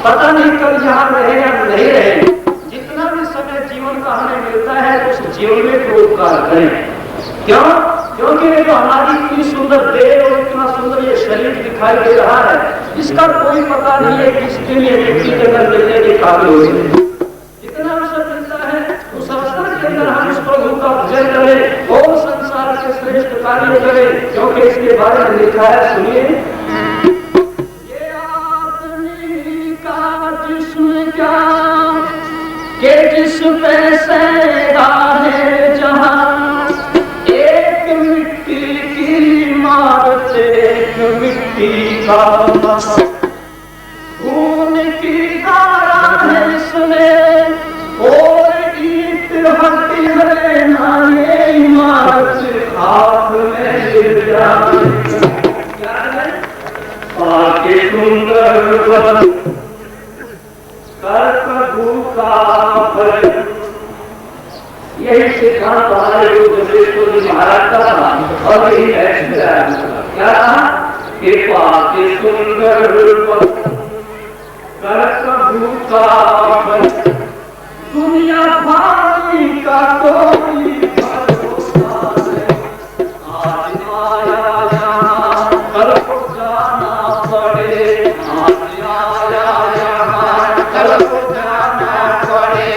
पता नहीं कल यहाँ रहे या नहीं रहे, जितना भी समय जीवन का हमें मिलता है उस जीवन में परोपकार करें। क्यों? क्योंकि ये जो हमारी इतनी सुंदर देह और इतना सुंदर ये शरीर दिखाई दे रहा है, इसका कोई पता नहीं है कि इसके लिए व्यक्ति जगह मिलने के काबिल हो जाए। इतना अवसर मिलता है उस अवसर के अंदर हम इस प्रभु का भजन करें और संसार के श्रेष्ठ कार्य करें, क्योंकि इसके बारे में लिखा है, सुनिए। ये आदमी का जिस्म क्या के जिस पे सैरा है जहां, एक मिट्टी की इमारत एक मिट्टी का खून की धारा है इसमें और ईट हड्डी है ना ये इमारत हाथ में गिर जाए। क्या है? आके सुंदर कर प्रभु का भजन, यही सिद्धांत हमारे महाराज का था और यही है क्या कि पाके सुंदर कर प्रभु का भजन, दुनिया भाई का कोई भरोसा नहीं, आज आया यहाँ कल को जाना पड़े, आज आया यहाँ कल को जाना पड़े,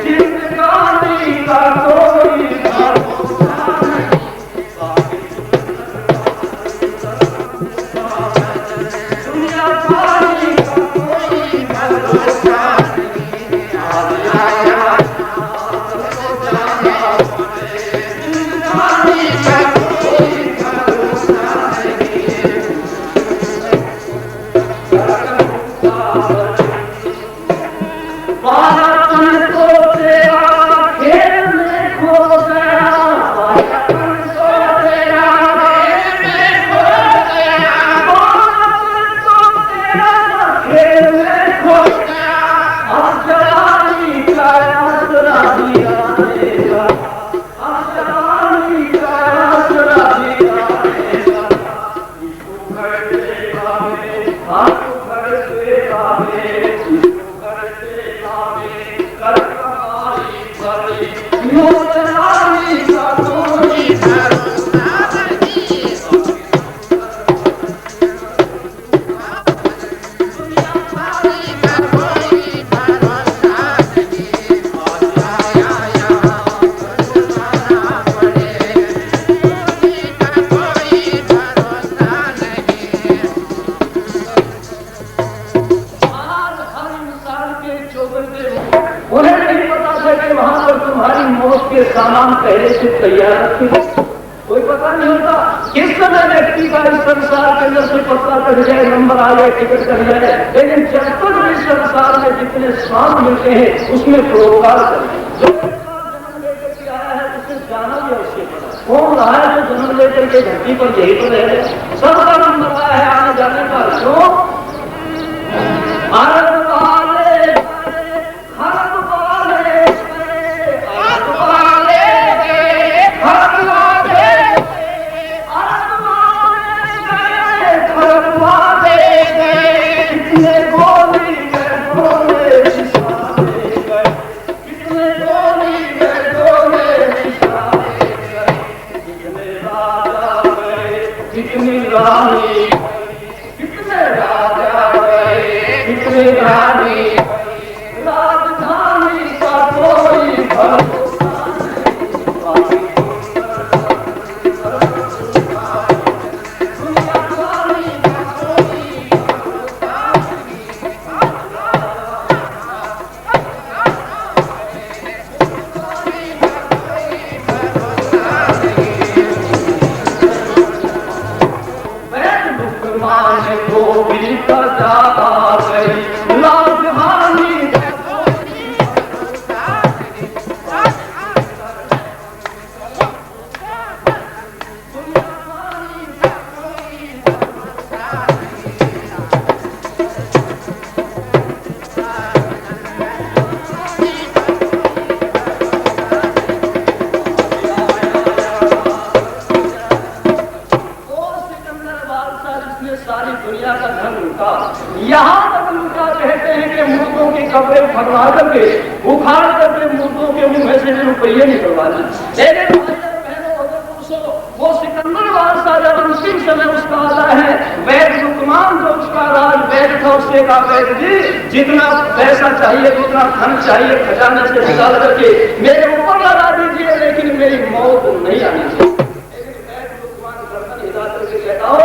जिंदगानी का कोई भरोसा नहीं, दुनिया भाई का कोई भरोसा नहीं, आज आया सामान पहले से तैयार रखते, कोई पता नहीं होता किस समय व्यक्ति का इस संसार के अंदर से पता कट जाए, नंबर आ जाए, टिकट कट जाए, लेकिन जब तक भी संसार में जितने स्वाद मिलते हैं उसमें परोपकार करें। जो जन्म लेकर के आया है उसे जाना भी अवश्य पड़ा, कौन रहा है जो जन्म लेकर के धरती पर यही तो रहे, सबका नंबर आया है आने जाने का। क्यों? को भी सजा गई, लाज कपड़े फटवा करके उखाड़ करके मुर्दों के मुंह में से रुपये निकलवा लें। वो सिकंदर बादशाह जब अंतिम समय उसका आता है, वैद लुकमान जो उसका राज वैद था, उससे का वैद जी जितना पैसा चाहिए, जितना धन चाहिए खजाने से निकाल करके मेरे ऊपर लगा दीजिए, लेकिन मेरी मौत नहीं आनी चाहिए।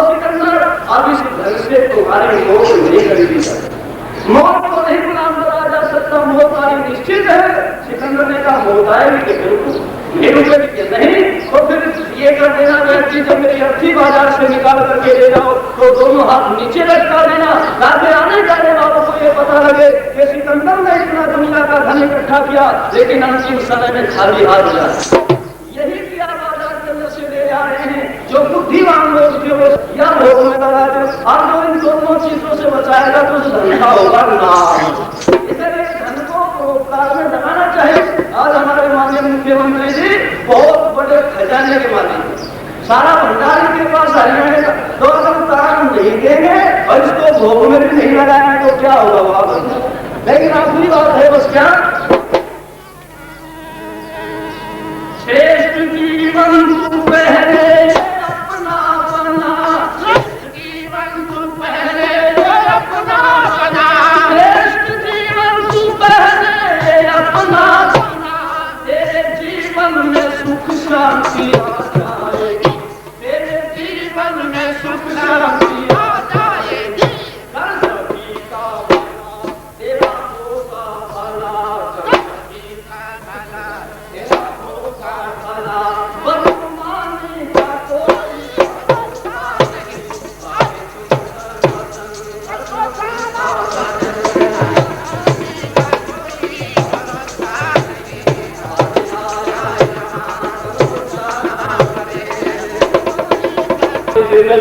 सिकंदर अब इस धन से तुम्हारी मौत नहीं खरीदी सकती, मौत को नहीं गुलाम करा जा सकता, मौत आनी निश्चित है। सिकंदर ने कहा मौत आएगी बिल्कुल नहीं, तो फिर ये कर देना व्यक्ति जब मेरी अर्थी बाजार से निकाल करके ले जाओ तो दोनों हाथ नीचे लटका देना, ताकि आने जाने वालों को ये पता लगे कि सिकंदर ने इतना दुनिया का धन इकट्ठा किया, लेकिन अंतिम समय में खाली हाथ जाए। यही किया बाजार के अंदर से ले जा रहे हैं जो बुद्धिमान लोग थे, वो या भोग में लगा दे, और जो इन दोनों चीजों से बचाएगा तो धन का होगा नाम। इसलिए धन को परोपकार में लगाना चाहिए। आज हमारे माननीय मुख्यमंत्री जी बहुत बड़े खजाने के मालिक, सारा भंडार के पास हरियाणा का, तो अगर दान नहीं देंगे और इसको भोग में भी नहीं लगाएंगे तो क्या होगा वहां। लेकिन आखिरी बात है बस क्या, श्रेष्ठ जीवन तू पहले अपना बना, श्रेष्ठ जीवन तू पहले अपना बना, श्रेष्ठ जीवन तू पहले अपना बना, तेरे जीवन में सुख शांति आ जाएगी, तेरे जीवन में सुख शांति आ जाएगी। कर सभी का भला तेरा होगा भला, कर सभी का भला तेरा होगा भला, बदमानी का कोई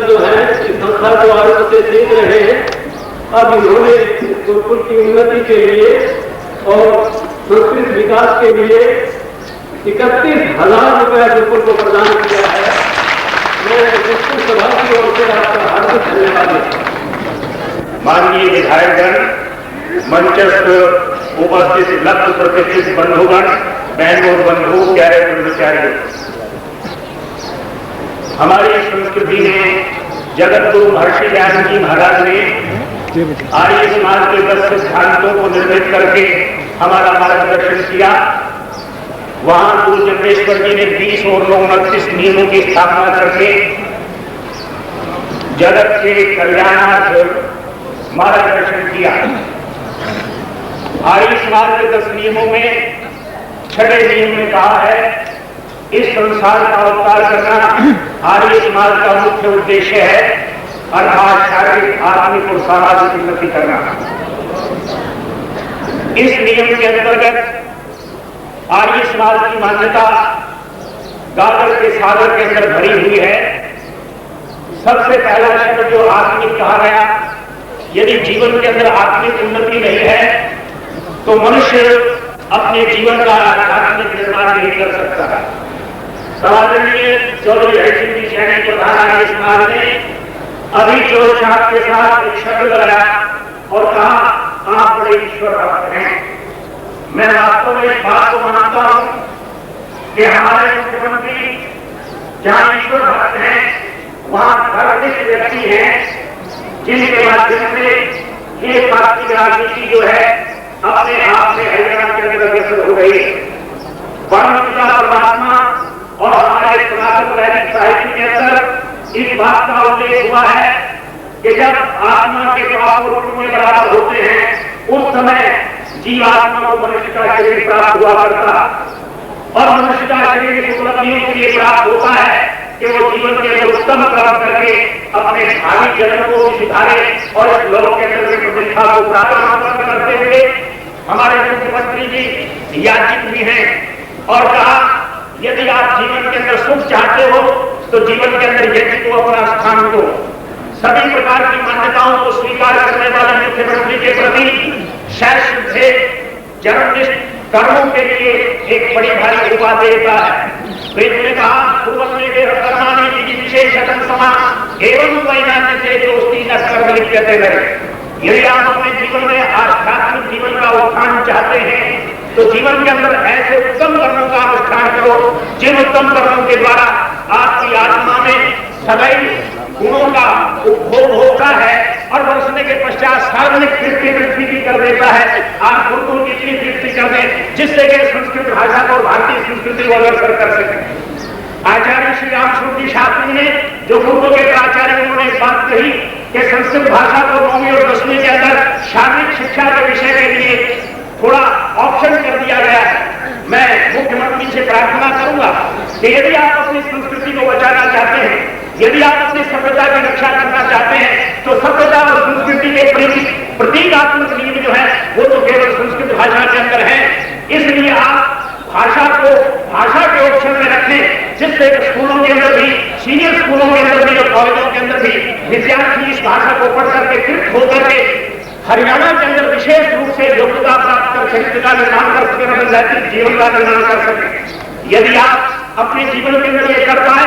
जो है संस्था को आगे से देख रहे हैं। अब इन्होंने गुरुकुल की उन्नति के लिए और संस्कृत विकास के लिए 31,000 रुपया गुरुकुल को प्रदान किया है। मैं गुरुकुल सभा की ओर से आपका हार्दिक धन्यवाद देता। माननीय विधायकगण, मंचस्थ उपस्थित लक्ष्य प्रतिष्ठित बंधुगण, बहन और बंधु, प्यारे कर्मचारी, हमारी संस्कृति में जगत गुरु महर्षि ज्ञान जी महाराज ने आर्य समाज के 10 सिद्धांतों को निर्मित करके हमारा मार्गदर्शन किया। वहां गुरु जगदेश्वर जी ने 20 और 29 नियमों की स्थापना करके जगत के कल्याणार्थ मार्गदर्शन किया। आर्य समाज के 10 नियमों में 6वें नियम में कहा है, इस संसार का अवतार करना आर्य समाज का मुख्य उद्देश्य है, अर्थात शारीरिक, आत्मिक और सामाजिक उन्नति करना। इस नियम के अंतर्गत आर्य समाज की मान्यता गागर के सागर के अंदर भरी हुई है। सबसे पहला शब्द जो आत्मिक कहा गया, यदि जीवन के अंदर आत्मिक उन्नति नहीं है तो मनुष्य अपने जीवन का आध्यात्मिक निर्माण नहीं कर सकता। आदरणीय चौधरी हरिसिंह जी सैनी प्रधान आर्य समाज ने अभी जो के साथ एक शब्द लगाया और कहा, आप बड़े ईश्वर भक्त हैं। मैं वास्तव में इस बात को मानता हूं कि हमारे मुख्यमंत्री जहां ईश्वर भक्त हैं वहां धर्मनिष्ठ व्यक्ति हैं, जिनके माध्यम से ये पार्टी राजनीति जो है अपने आप से हरियाणा के अंदर अग्रसर हो गई। परमपिता परमात्मा और हमारे सनातन वैदिक साहित्य के अंदर इस बात का उल्लेख हुआ है कि जब आत्मा के पाप और पुण्य बराबर होते हैं उस समय जीवात्मा को मनुष्य का शरीर प्राप्त हुआ करता, और मनुष्य का शरीर इस उपलब्धियों के लिए प्राप्त होता है कि वो जीवन के अंदर उत्तम कर्म करके अपने भावी जन्म को सुधारे और इस लोक के अंदर प्रतिष्ठा को प्राप्त करते हुए हमारे मुख्यमंत्री जी याचित भी हैं और कहा, यदि आप जीवन के अंदर सुख चाहते हो तो जीवन के अंदर यज्ञ को अपना स्थान दो। सभी प्रकार की मान्यताओं को स्वीकार करने वाले मुख्यमंत्री के प्रति शैक्षिक जन्मनिष्ठ कर्मों के लिए एक बड़ी भारी उपाधि देता है। वेद ने कहा, एवं वैज्ञानिक से दोस्ती न कर्म लिप्यते रहे। यदि आप अपने जीवन में आध्यात्मिक जीवन का उत्थान पाना चाहते हैं तो जीवन के अंदर ऐसे उत्तम कर्मों का अनुष्ठान करो जिन उत्तम कर्मों के द्वारा आपकी आत्मा में सदैव गुणों का उपभोग होता है और बरसने के पश्चात सार्वजनिक वृद्धि भी कर देता है। आप गुरुकुल की इतनी वृद्धि कर दें जिससे कि संस्कृत भाषा को भारतीय संस्कृति को अग्रसर कर सके। आचार्य श्री रामस्वरूप शास्त्री ने जो गुरुकुल के प्राचार्य उन्होंने एक बात कही कि संस्कृत भाषा को 9वीं और 10वीं के अंदर शारीरिक शिक्षा के विषय के लिए थोड़ा ऑप्शन कर दिया गया है। मैं मुख्यमंत्री से प्रार्थना करूंगा कि यदि आप अपनी संस्कृति को बचाना चाहते हैं, यदि आप अपनी सभ्यता की रक्षा करना चाहते हैं तो सभ्यता और संस्कृति के प्रतीकात्मक नियम जो है वो तो केवल संस्कृत भाषा के अंदर है। इसलिए आप भाषा को भाषा के ऑप्शन में रखें जिससे स्कूलों के अंदर भी, सीनियर स्कूलों के अंदर भी और कॉलेजों के अंदर भी विद्यार्थी इस भाषा को पढ़ करके तृप्त होकर के हरियाणा के अंदर विशेष रूप से योग्यता प्राप्त कर चरित्र का निर्माण कर सके, नैतिक जीवन का निर्माण कर सके। यदि आप अपने जीवन के अंदर ये कर पाए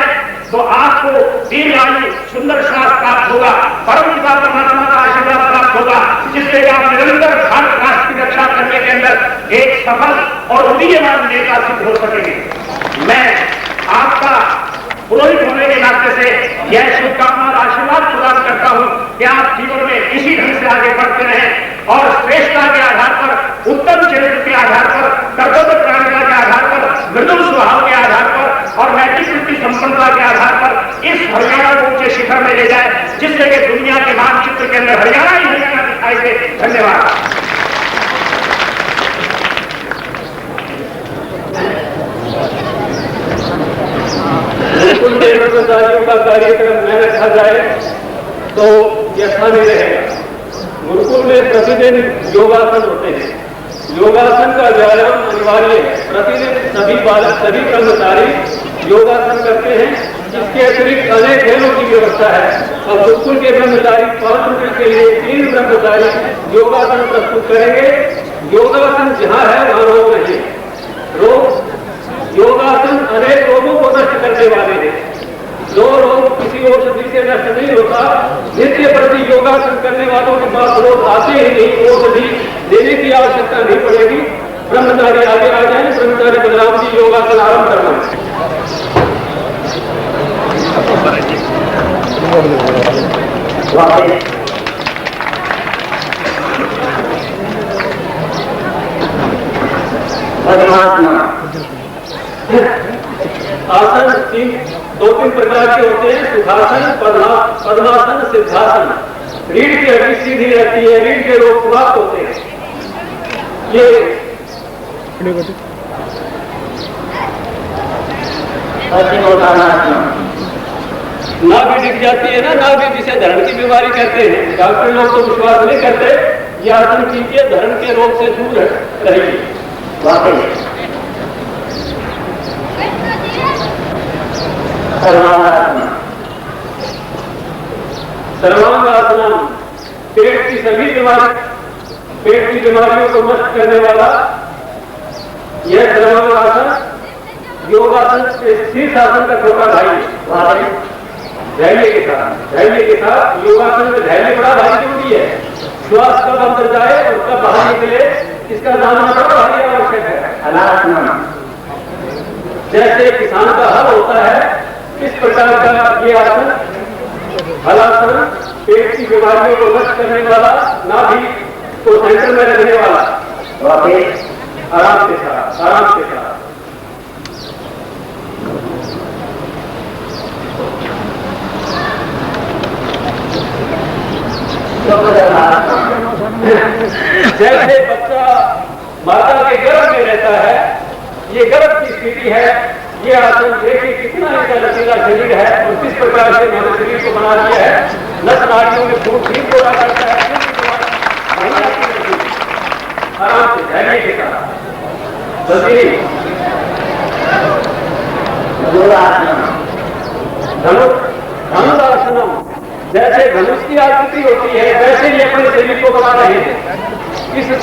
तो आपको दीर्घायु सुंदर श्वास प्राप्त होगा, परम पिता परमात्मा का आशीर्वाद प्राप्त होगा, जिससे आप निरंतर भारत राष्ट्र की रक्षा करने के अंदर एक सफल और उदीयमान नेता सिद्ध हो सकेंगे। मैं आपका पुरोहित होने के नाते से यह शुभकामना और आशीर्वाद प्रदान करता हूं कि आप जीवन में इसी ढंग से आगे बढ़ते रहें और श्रेष्ठता के आधार पर, उत्तम चरित्र के आधार पर, कर्तव्य प्राणता के आधार पर, मृदुल स्वभाव के आधार पर और नैतिक वृत्ति संपन्नता के आधार पर इस हरियाणा को ऊंचे शिखर में ले जाए जिससे कि दुनिया के मानचित्र के अंदर हरियाणा ही हरियाणा दिखाई दे। धन्यवाद। गुरुकुल में ब्रह्मचारियों का कार्यक्रम न रखा जाए तो यथा नहीं रहेगा। गुरुकुल में प्रतिदिन योगासन होते हैं। योगासन का व्यायाम अनिवार्य है। प्रतिदिन सभी बालक, सभी कर्मचारी योगासन करते हैं। इसके अतिरिक्त अनेक खेलों की व्यवस्था है। अब गुरुकुल के ब्रह्मचारी 5 मिनट के लिए 3 ब्रह्मचारी योगासन प्रस्तुत करेंगे। योगासन जहाँ है वहाँ रोग नहीं। योगासन अनेक रोगों को नष्ट करने वाले हैं। जो रोग किसी औषधि से नष्ट नहीं होता, नित्य प्रति योगासन करने वालों के पास रोग आते ही नहीं, औषधि देने की आवश्यकता नहीं पड़ेगी। ब्रह्मचारी आगे आ जाए। ब्रह्मचारी बलराम जी योगासन आरंभ करना है। आसन 2-3 प्रकार के होते हैं। सुखासन, पद्मासन, सिद्धासन। रीढ़ की हड्डी सीधी रहती है, रीढ़ के रोग समाप्त होते हैं। ये नाभि दिख जाती है ना, नाभि जिसे धरण की बीमारी कहते हैं। डॉक्टर लोग तो विश्वास नहीं करते। ये आसन कीजिए, धरण के रोग से दूर रहिए। सर्वांगासन, पेट की सभी पेट की बीमारियों को नष्ट करने वाला यह सर्वांगासन योगासन शीर्षासन का छोटा भाई है। धैर्य के साथ योगासन में धैर्य बड़ा भारी जरूरी है। श्वास कब अंदर जाए और कब बाहर निकले इसका जानना बड़ा भारी आवश्यक है। जैसे किसान का हल होता है इस प्रकार का ये आसन हलासन, पेट की बीमारियों को नष्ट करने वाला, नाभि को सेंटर में रखने वाला। आराम के साथ जैसे बच्चा माता के गर्भ में रहता है, ये गर्भ की स्थिति है। ये आसन देखिए कितना इनका लचीला शरीर है और किस प्रकार से हमारे शरीर को बना दिया है। नस नाड़ियों में खून ठीक हो रहा करता है। आराम से धैर्य के साथ धनुरासनम, जैसे धनुष की आकृति होती है वैसे ही अपने शरीर को बना रहे हैं। इससे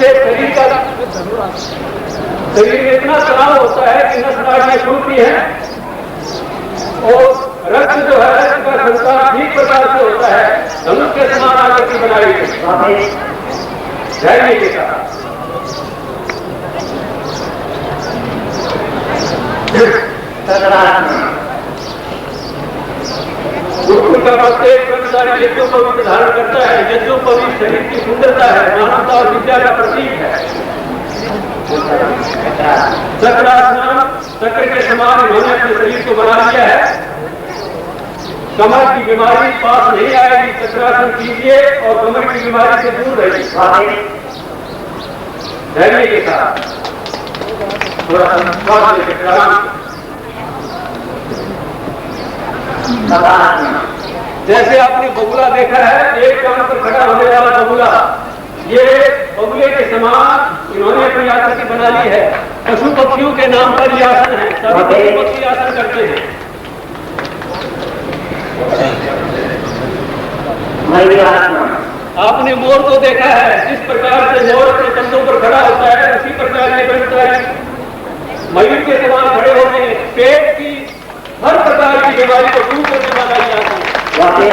शरीर में इतना तनाव होता है कि नस नाड़ियां टूटती हैं और रक्त जो है रक्त का संचार ठीक प्रकार से होता है। धनुष के समान आकृति बनाई गई। धैर्य के साथ गुरुकुल का प्रत्येक कर्मचारी यज्ञों पवित्र धारण करता है। यज्ञों पवित्र शरीर की सुंदरता है, मानवता और विद्या का प्रतीक है। चक्रासन, चक्र के समान इन्होंने अपने शरीर को बना लिया है। कमर की बीमारी पास नहीं आएगी, चक्रासन कीजिए और कमर की बीमारी से दूर रहिए धैर्य के साथ। थोड़ा श्वास लेकर जैसे आपने बगुला देखा है, एक कान पर खड़ा होने वाला बगुला, ये बगुले के समान इन्होंने अपनी आकृति बना ली है। पशु पक्षियों के नाम पर ये आसन है, सभी पशु पक्षी आसन करते हैं। आपने मोर को देखा है, जिस प्रकार से मोर अपने कंधों पर खड़ा होता है उसी प्रकार ये बनता है। मयूर के समान खड़े होते हैं। पेट की हर प्रकार की बीमारी को दूर करने वाला ये आसन है।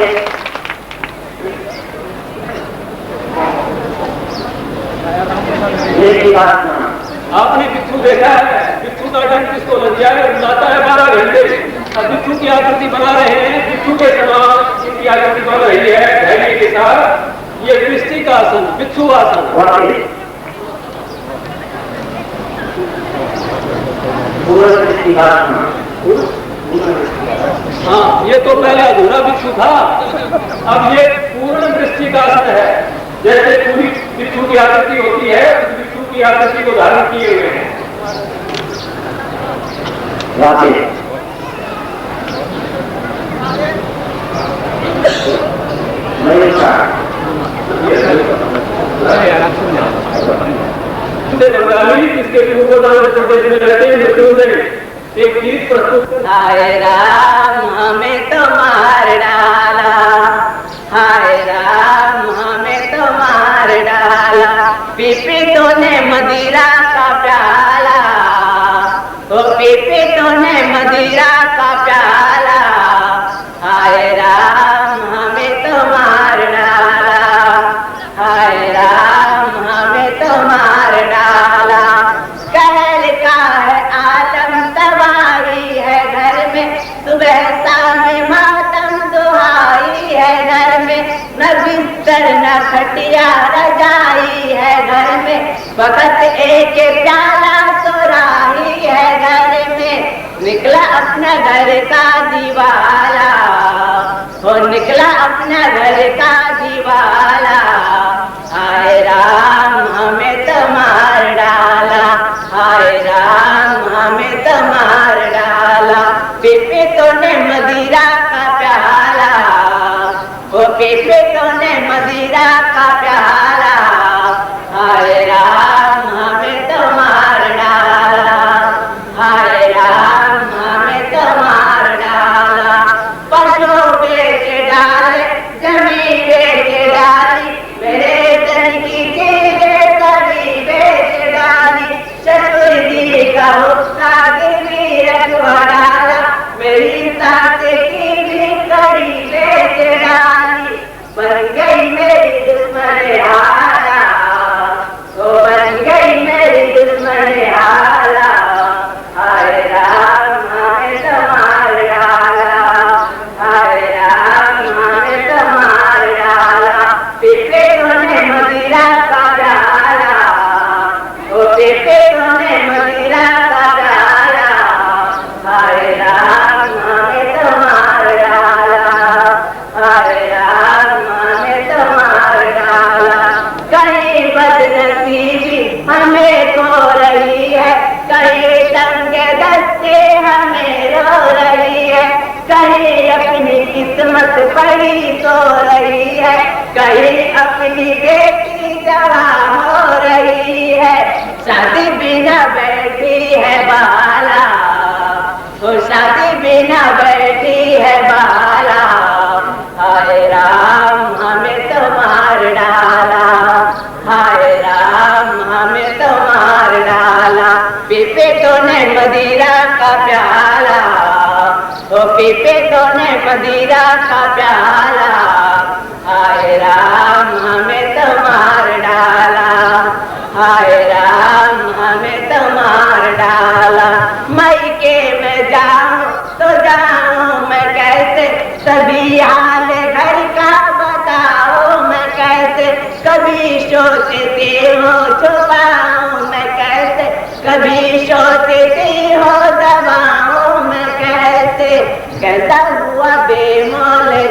आपने बिच्छू देखा है, बिच्छू का डंक किसको लग जाए और बुलाता है 12 घंटे। अब बिच्छू की आकृति बना रहे हैं, बिच्छू के समान इनकी आकृति बन रही है धैर्य के साथ। ये वृष्टि का आसन, बिच्छू आसन। हाँ, ये तो पहले अधूरा बिच्छू था, अब ये पूर्ण वृष्टि का आसन है। जैसे पूरी बिच्छू की आकृति होती है, उस बिच्छू की आकृति को धारण किए हुए हैं। बंगाली जिसके पूर्वोत्तर प्रदेश में रहते हैं, मृत्यु में एक गीत प्रस्तुत। हाय राम हमें तो मार डाला, हाय राम हमें तो मार डाला, पीपी तूने मदिरा का प्याला, तो पीपी तूने मदिरा का प्याला, हाय राम हमें तो मार डाला, हाय राम हमें तो मार डाला। कहल का है आलम तबाही है घर में, सुबह शाम मातम दुहाई है घर में, न बिस्तर न खटिया रजाई है घर में, वक्त एक प्याला सुराही है घर में, निकला अपना घर का दीवाला, हो निकला अपना घर का दीवाला, हाय राम हमें तो मार डाला, हाय राम हमें तो मार डाला, पीपे तूने मदिरा का प्याला, वो पीपे तूने मदिरा का प्याला, हाय राम हमें तो मार डाला, हाय राम हमें तो मार डाला। पशु बेच डाले, जमीन बेच डाली, मेरे तन की चीजें सभी बेच डाली, चतुर्थी का हुक्का गिरवी रखवा डाला, मेरी साथ की भी कड़ी बेच डाली, बन गई मेरी दुश्मन हारा, तो बन गई मेरी दुश्मन हारा, हाय राम हमें तो मार डाला, हाय राम हमें तो मार डाला, पीपे तूने मदिरा का प्याला, ओ पीपे तूने मदिरा का प्याला, हाय राम हमें तो मार डाला, हाय राम हमें तो मार डाला। कहीं बदनसीबी हमें खो रही है, कहीं तंगे दस्ते हमें रो रही है, कहीं अपनी किस्मत पड़ी सो रही है, कहीं अपनी बेटी जवान हो रही है, शादी बिना बैठी है बाला, वो शादी बिना बैठी है बाला, हाय राम हमें तो मार डाला, हाय राम हमें तो मार डाला, पीपे तूने मदिरा का प्याला, ओ पीपे तूने मदिरा का प्याला, हाय राम हमें तो मार डाला, हाय राम हमें तो मार डाला। मायके में जा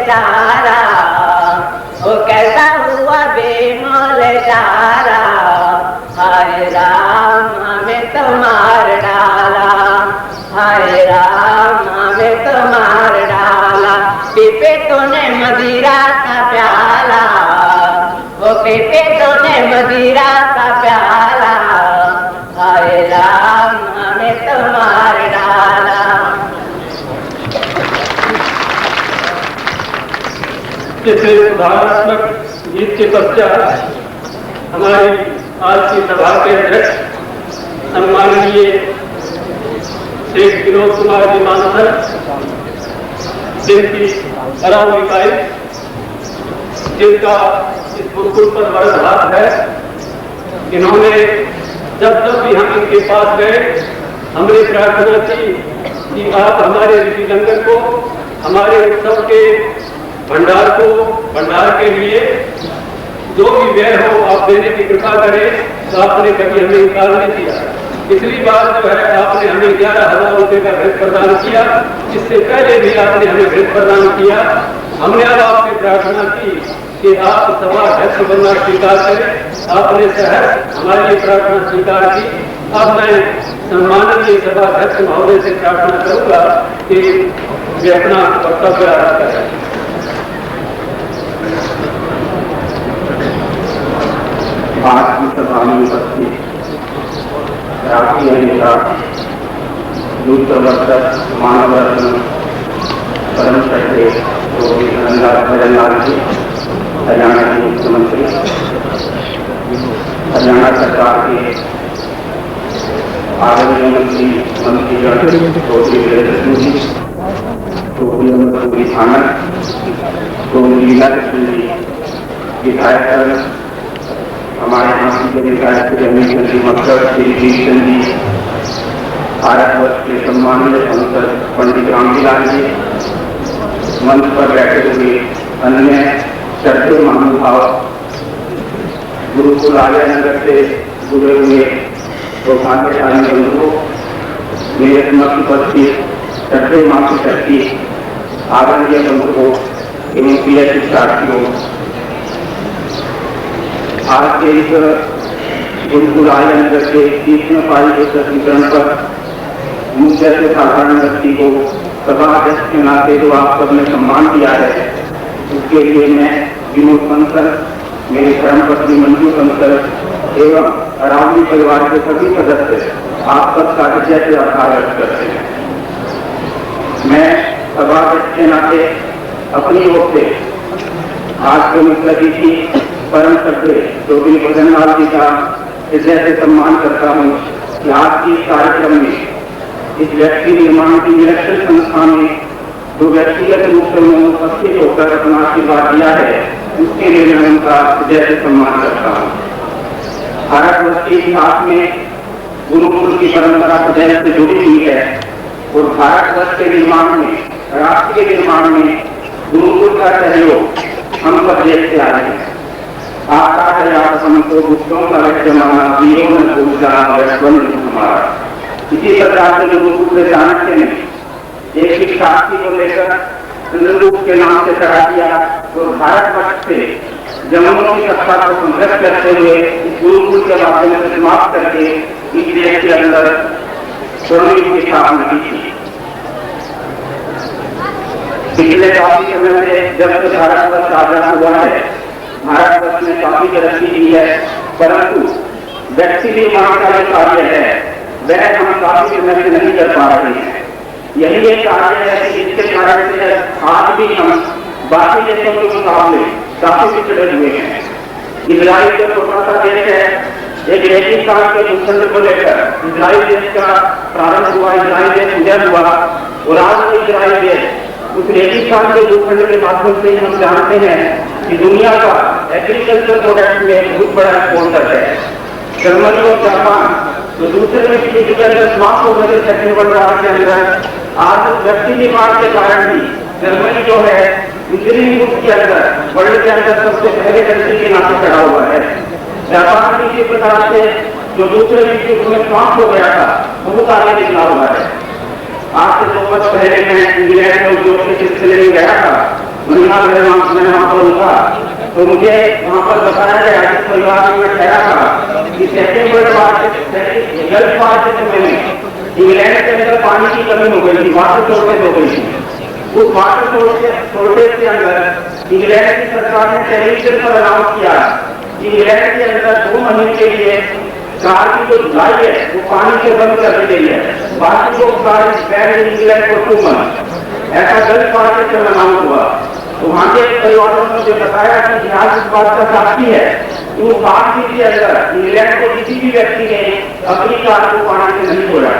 सारा, वो कैसा हुआ बेमोल सारा, हाय राम हमें तो मार डाला, हाय राम हमें तो मार डाला। पीपे तूने मदिरा का प्याला, वो पीपे तूने मदिरा का प्याला, हाय राम हमें तो मार डाला। जैसे सुधारात्मक गीत के पश्चात हमारी आज की सभा के अध्यक्ष सम्माननीय श्री विनोद कुमार जी मानसर, जिनकी आराम इकाई, जिनका इस गुरुकुल पर बड़ा हाथ है, इन्होंने जब जब भी हम इनके पास गए हमने प्रार्थना की कि आप हमारे ऋषि लंगर को, हमारे उत्सव के भंडार के लिए जो भी व्यय हो आप देने की कृपा करें। तो आपने कभी हमें इनकार नहीं किया। पिछली बार जो है आपने हमें 11,000 रुपये का भेंट प्रदान किया, इससे पहले भी आपने हमें भेंट प्रदान किया। हमने अब आपसे प्रार्थना की कि आप सभा अध्यक्ष बनना स्वीकार करें। आपने सहर्ष हमारी प्रार्थना स्वीकार की। अब मैं सम्माननीय सभा अध्यक्ष महोदय से प्रार्थना करूंगा कि वे अपना वक्तव्य आरंभ करें। आज की सभा में उपस्थित राष्ट्रीय नेता, दूरदर्शक मानव रत्न परम श्रद्धेय योगी धनलाल जी, हरियाणा के मुख्यमंत्री, हरियाणा सरकार के आदरणीय मंत्रीगण चौधरी वीरेंद्र सिंह जी, चौधरी थाना, चौधरी लीला कृष्ण जी, विधायक हमारे यहाँ के विधायक श्री अमित जी मक्सर, श्री भीषण जी, भारत वर्ष के सम्मानित सांसद पंडित रामविलास जी, मंच पर बैठे हुए अन्य श्रद्धेय महानुभाव, गुरुकुल आर्य नगर से जुड़े हुए सौभाग्यशाली बंधुओं, मेरे समक्ष उपस्थित श्रद्धेय मातृशक्ति आदरणीय बंधुओं एवं प्रिय शिक्षार्थियों, आज के इस गुरुकुल आर्य नगर के 30वें पारी के सत्रीकरण पर मुख्य से साधारण व्यक्ति को सभा अध्यक्ष के नाते जो आप सबने सम्मान दिया है, उसके लिए मैं विनोद कंसर, मेरी धर्मपत्नी मंजू कंसर एवं रावली परिवार के सभी सदस्य आप सबका हृदय से आभार व्यक्त करते हैं। मैं सभा अध्यक्ष के नाते अपनी ओर से आज के मुख्य अतिथि परम श्रद्धेय योगी धनलाल जी का हृदय से सम्मान करता हूँ कि आज की कार्यक्रम में इस व्यक्ति निर्माण की निरक्षर संस्था में जो व्यक्तिगत रूप से उन्होंने उपस्थित होकर अपना आशीर्वाद दिया है, उसके लिए मैं उनका हृदय से सम्मान करता हूँ। भारतवर्ष के इतिहास में गुरुकुल की परंपरा हृदय से जुड़ी हुई है और भारतवर्ष के निर्माण में, राष्ट्र के निर्माण में गुरुकुल का सहयोग हम सब देखते आ रहे हैं। आता है आप हमको गुप्तों का जमाना, वीरों ने पूजा हमारा। इसी प्रकार से जो गुरुकुल चाणक्य ने एक शिक्षार्थी को लेकर चंद्रगुप्त के नाम से चढ़ा दिया और भारतवर्ष से जमनों की सत्ता को संघर्ष करते हुए इस गुरुकुल के माध्यम से समाप्त करके इस देश के अंदर स्वर्णिम की स्थापना की थी। पिछले काफी समय से जब से भारतवर्ष आजाद हुआ है, भारतवर्ष ने काफी तरक्की की है, परंतु व्यक्ति निर्माण का जो कार्य है वह हम काफी समय से नहीं कर पा रहे हैं। यही एक कार्य है कि जिसके कारण से आज भी हम बाकी देशों के मुकाबले काफी पिछड़े हुए हैं। इजराइल जो छोटा सा देश है, एक रेगिस्तान के भूखंड को लेकर इजराइल देश का प्रारंभ हुआ, इजराइल देश उदय हुआ और आज इजराइल देश उस रेगिस्तान के भूखंड के माध्यम से हम जानते हैं कि दुनिया का एग्रीकल्चर प्रोडक्ट में बहुत बड़ा एक्सपोर्टर है। जर्मनी और जापान जो दूसरे विश्व युद्ध के अंदर समाप्त होने के सेकंड वर्ल्ड वॉर के अंदर आज व्यक्ति निर्माण के कारण ही जर्मनी जो है इंजीनियरिंग युग के अंदर वर्ल्ड के अंदर सबसे पहले कंट्री के नाम से खड़ा हुआ है। जापान भी इसी प्रकार से जो दूसरे विश्व युद्ध में समाप्त हो गया था बहुत आगे निकला हुआ है। आज से 2 वर्ष पहले मैं इंग्लैंड में उद्योग के सिलसिले में गया था, मैं वहाँ पर रुका तो मुझे वहाँ पर बताया गया इस परिवार में मैं ठहरा था कि सेकेंड वर्ल्ड वार में इंग्लैंड के अंदर पानी की कमी हो गई थी, वाटर शॉर्टेज हो गई थी। उस वाटर शॉर्टेज के अंदर इंग्लैंड की सरकार ने टेलीविजन पर अनाउंस किया कि इंग्लैंड के अंदर 2 महीने के लिए कार की जो धुलाई है वो पानी से बंद कर दी गई है, बाकी को इंग्लैंड को 2 मंथ ऐसा गलत बात से अनाउंस हुआ। तो वहाँ के परिवारों ने मुझे बताया कि इतिहास इस बात का साक्षी है कि वो 5 दिन के अंदर इंग्लैंड को किसी भी व्यक्ति ने अपनी कार को पानी से नहीं छोड़ा।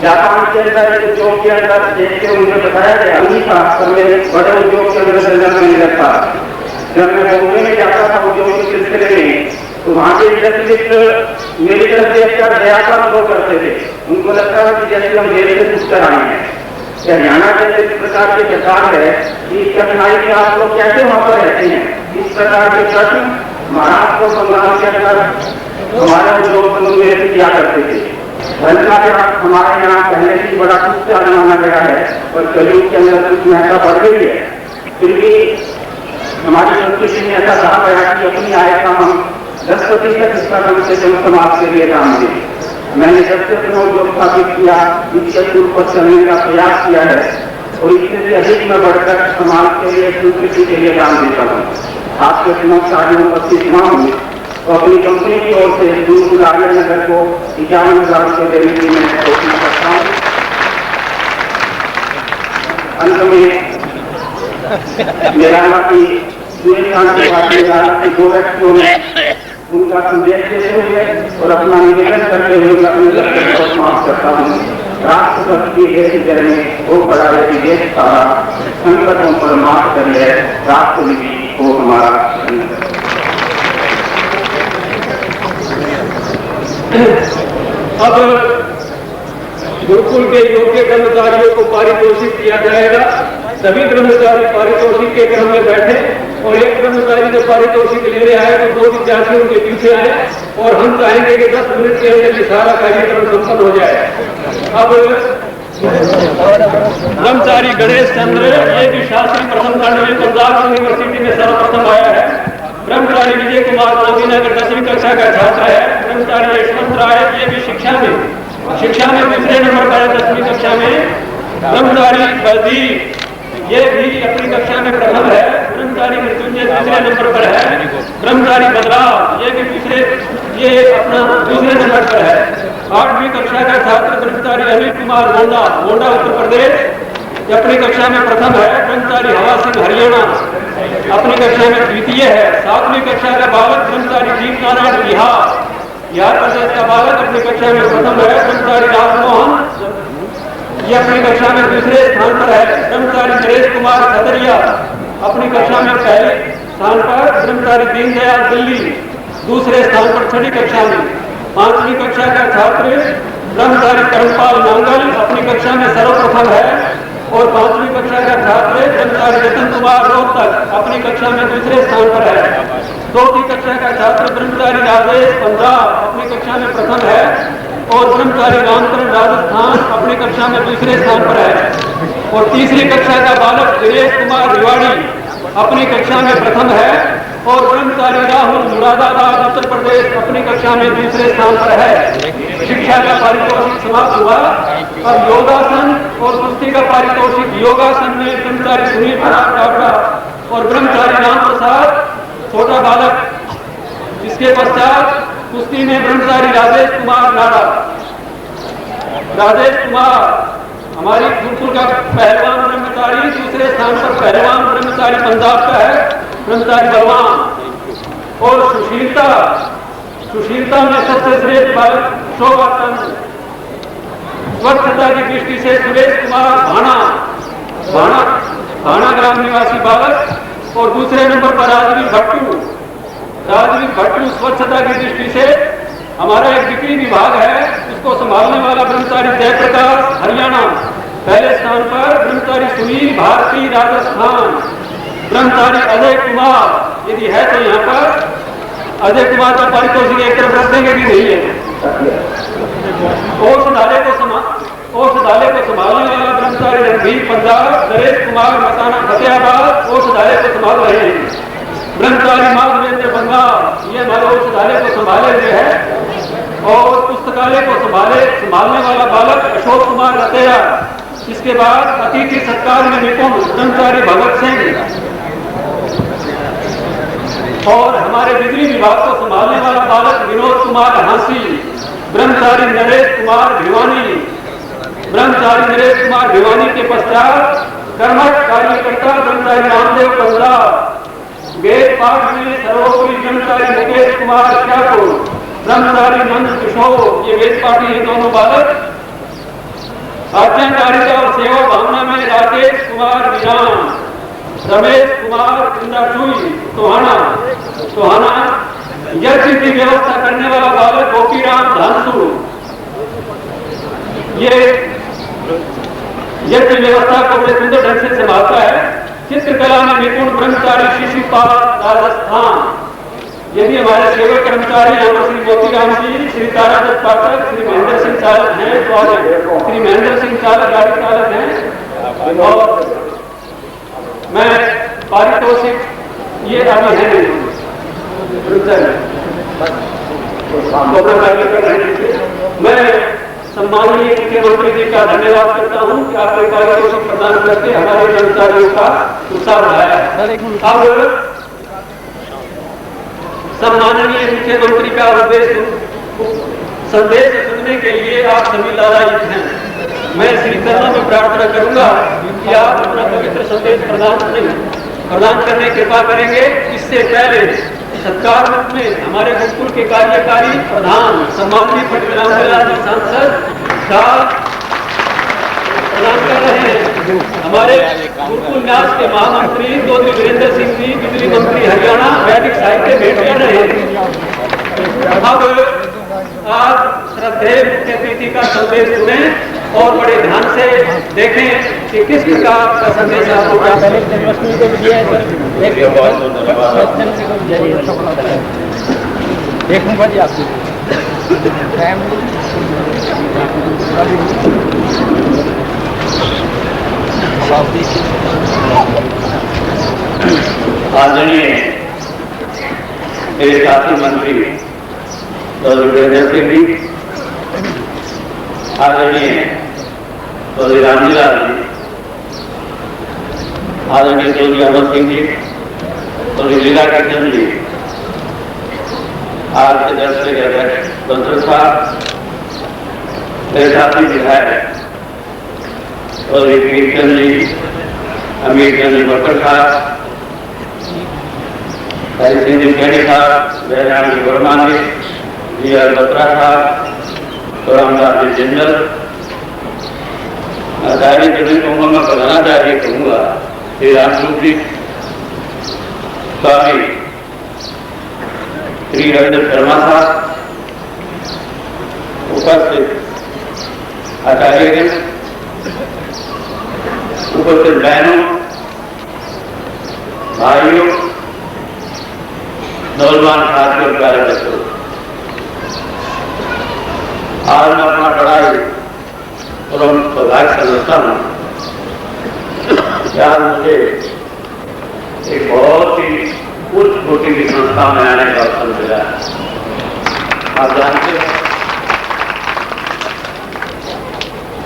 जापान के अंदर उद्योग के अंदर देश के मुझे बताया गया नहीं था, पर मेरे बड़े उद्योग के अंदर नहीं लगता। जब मैं बॉम्बे में जाता था उद्योग के सिलसिले में तो वहाँ के इंडस्ट्रियलिस्ट मेरी तरफ देखकर दया का अनुभव करते थे। उनको लगता था कि जैसे हम देश से कुछ कर आए हैं। हरियाणा जैसे इस प्रकार के सरकार है कि इस कठिनाई में आप लोग कैसे वहाँ पर रहते हैं। इस प्रकार के प्रश्न महाराष्ट्र और बंगाल के अंदर हमारे उद्योग में किया करते थे। धन का हमारे यहाँ पहले से बड़ा कुछ माना गया है और कलयुग के अंदर कुछ महत्ता बढ़ गई है। फिर भी हमारी संस्कृति में ऐसा कहा गया कि अपनी आय का हम 10% हिस्सा कम से कम समाज के लिए काम दें। मैंने जब से अपना उद्योग स्थापित किया इसके दूर पर चलने का प्रयास किया है और इससे भी अधिक में बढ़कर समाज के लिए संस्कृति के लिए काम देता हूँ। आपके चुनाव कार्यों में उपस्थित न हूँ तो अपनी कंपनी की ओर से दूर आर्य नगर को 51,000 रुपये देने की मैं कोशिश करता हूँ। अंत में मेरा की 2 व्यक्तियों में उनका संदेश देते हुए और अपना निवेदन करते हुए अपने लक्ष्य को समाप्त करता हूँ। राष्ट्रपति की जगह में वो बड़ा देश का संकटों पर मात कर ले राष्ट्रपति को हमारा। अब गुरुकुल के योग्य कर्मचारियों को पारितोषिक दिया जाएगा। सभी कर्मचारी पारितोषिक के क्रम में बैठे और एक कर्मचारी जब पारितोषिक लेने आए तो 2 विद्यार्थी उनके पीछे आए और हम चाहेंगे कि 10 मिनट के अंदर ये सारा कार्यक्रम संपन्न हो जाए। अब ब्रह्मचारी गणेश चंद्र ये भी शास्त्री प्रथम खंड में पंजाब यूनिवर्सिटी में सर्वप्रथम आया है। ब्रह्मचारी विजय कुमार नगर 10वीं कक्षा का छात्र है। ब्रह्मचारी यशवंत राय ये भी शिक्षा में दूसरे नंबर पर है 10वीं कक्षा में। ब्रह्मचारी बलदीप ये भी अपनी कक्षा में प्रथम है। ब्रह्मचारी मृत्युंजय दूसरे नंबर पर है। ब्रह्मचारी बदलाव ये भी ये अपना दूसरे नंबर पर है। 8वीं कक्षा का छात्र ब्रह्मचारी अनिल कुमार गोंडा उत्तर प्रदेश अपनी कक्षा में प्रथम है। ब्रह्मचारी हवा सिंह हरियाणा अपनी कक्षा में द्वितीय है। 7वीं कक्षा का बालक ब्रह्मचारी दीप नारायण बिहार प्रदेश का बालक अपनी कक्षा में प्रथम है। ब्रह्मचारी राजमोहन ये अपनी कक्षा में दूसरे स्थान पर है। ब्रह्मचारी नरेश कुमार खतरिया अपनी कक्षा में पहले स्थान पर। ब्रह्मचारी दीनदयाल दिल्ली दूसरे स्थान पर 6वीं कक्षा में। 5वीं कक्षा का छात्र ब्रह्मचारी कर्मपाल नांगल अपनी कक्षा में सर्वप्रथम है और 5वीं कक्षा का छात्र ब्रह्मचारी रतन कुमार रोहतक अपनी कक्षा में दूसरे स्थान पर है। 4वीं कक्षा का छात्र ब्रह्मचारी राजेश पंजाब अपनी कक्षा में प्रथम है और ब्रह्मचारी रामचरण राजस्थान अपनी कक्षा में दूसरे स्थान पर है और 3री कक्षा का बालक दिनेश कुमार रिवाड़ी अपनी कक्षा में प्रथम है और ब्रह्मचारी राहुल मुरादाबाद उत्तर प्रदेश अपनी कक्षा में दूसरे स्थान पर है। शिक्षा का पारितोषिक समाप्त हुआ। अब योगासन और कुश्ती का पारितोषिक। योगासन में ब्रह्मचारी सुनील डावड़ा और ब्रह्मचारी राम प्रसाद छोटा बालक। इसके पश्चात कुश्ती में ब्रह्मचारी राजेश कुमार नाडा। राजेश कुमार हमारी गुरुकुल का पहलवान ब्रह्मचारी। दूसरे स्थान पर पहलवान ब्रह्मचारी पंजाब का है ब्रह्मचारी बलवान। और सुशीलता में सबसे श्रेष्ठ बालक शोभा चंद। स्वच्छता की दृष्टि से सुरेश कुमार भाना ग्राम निवासी बालक और दूसरे नंबर पर राजवीर भट्टू स्वच्छता की दृष्टि से हमारा एक बिक्री विभाग है उसको संभालने वाला ब्रह्मचारी जयप्रकाश हरियाणा। पहले स्थान पर ब्रह्मचारी सुनील भारती राजस्थान। ब्रह्मचारी अजय कुमार यदि है तो यहाँ पर अजय कुमार का पारितोषिक एक तरफ रख देंगे भी नहीं है। ओस डाले को संभालने वाला ब्रह्मचारी रणबीर पंदा, नरेश कुमार मकाना फतेहाबाद औषधालय को संभाल रहे हैं। ब्रह्मचारी माधवेंद्र बंगा ये हमारे औषधालय को संभाले हुए है। और पुस्तकालय को संभालने वाला बालक अशोक कुमार रतेया। इसके बाद अतिथि सत्कार में निपुण ब्रह्मचारी भगत सिंह और हमारे बिजली विभाग को संभालने वाला बालक विनोद कुमार हांसी। ब्रह्मचारी नरेश कुमार भिवानी। ब्रह्मचारी नरेश कुमार भिवानी के पश्चात कर्मठ कार्यकर्ता ब्रह्मचारी रामदेव पंदा। वेद पाठ में सर्वोपरि ब्रह्मचारी मुकेश कुमार ठाकुर। ब्रह्मचारी नंद किशोर ये वेद पाठी ये दोनों बालक। आज्ञाकारिता और सेवा भावना में राकेश कुमार मीरान। रमेश कुमार चुई टोहाना। यज्ञ की व्यवस्था करने वाला बालक गोपीराम धांसू। ये यज्ञ व्यवस्था को बड़े सुंदर ढंग से संभालता है। चित्रकला में निपुण ब्रह्मचारी शिशुपाल राजस्थान। ये भी हमारे सेवक कर्मचारी हैं। श्री मोतीराम जी, श्री तारादत्त पाठक, श्री महेंद्र सिंह चालक हैं, श्री महेंद्र सिंह चालक गाड़ी चालक हैं। और मैं पारितोषिक ये अभी है मैं सम्माननीय मुख्यमंत्री जी का धन्यवाद करता हूँ कि आपने पारितोषिक प्रदान करके हमारे कर्मचारियों का उत्साह बढ़ाया। अब सम्माननीय मुख्यमंत्री का संदेश सुनने के लिए आप सभी लालायित हैं। मैं श्री चरणों में प्रार्थना करूंगा कि आप अपना पवित्र संदेश प्रदान करने की कृपा करेंगे। इससे पहले सत्कार रूप में हमारे गुरुकुल के कार्यकारी प्रधान सम्माननीय फटराम जी सांसद साहब प्रदान कर रहे हैं। हमारे गुरुकुल न्यास के महामंत्री चौधरी वीरेंद्र सिंह जी, बिजली मंत्री हरियाणा, वैदिक साहित्य भेंट कर रहे हैं। अब आप श्रद्धेय मुख्य अतिथि का संदेश सुनें और बड़े ध्यान से देखें कि किस प्रकार का संदेश आपको देखूंगा जी आपकी आदरणीय मेरे साथी मंत्री वीरेंद्र सिंह जी, आदरणीय चौधरी रामजीलाल जी, आदरणीय चौधरी अमर सिंह जी, चौधरी लीला किशन जी, आज के दर्शक के अध्यक्ष बंसल साहब, मेरे साथी विधायक चौधरी कीर्तन जी, अमीर चंद भट्टर साहब, हरि सिंह जी खेड़ी साहब, जयराम जी वर्मा जी, जी आर बत्रा साहब, रामदास जी जिंदल, आचार्य जी कहूँगा, मैं प्रधानाचार्य कहूँगा, श्री रामस्वरूप जी, स्वामी श्री रविंद्र शर्मा साहब, उपस्थित आचार्य उपस्थित बहनों, भाइयों, नौजवान साथियों, कार्यकर्ताओं, आज मैं अपना पढ़ाई और सौभाग्य समझता हूँ। यार मुझे एक बहुत ही उच्च कोटि की संस्था में आने का अवसर मिला। आप जानते हैं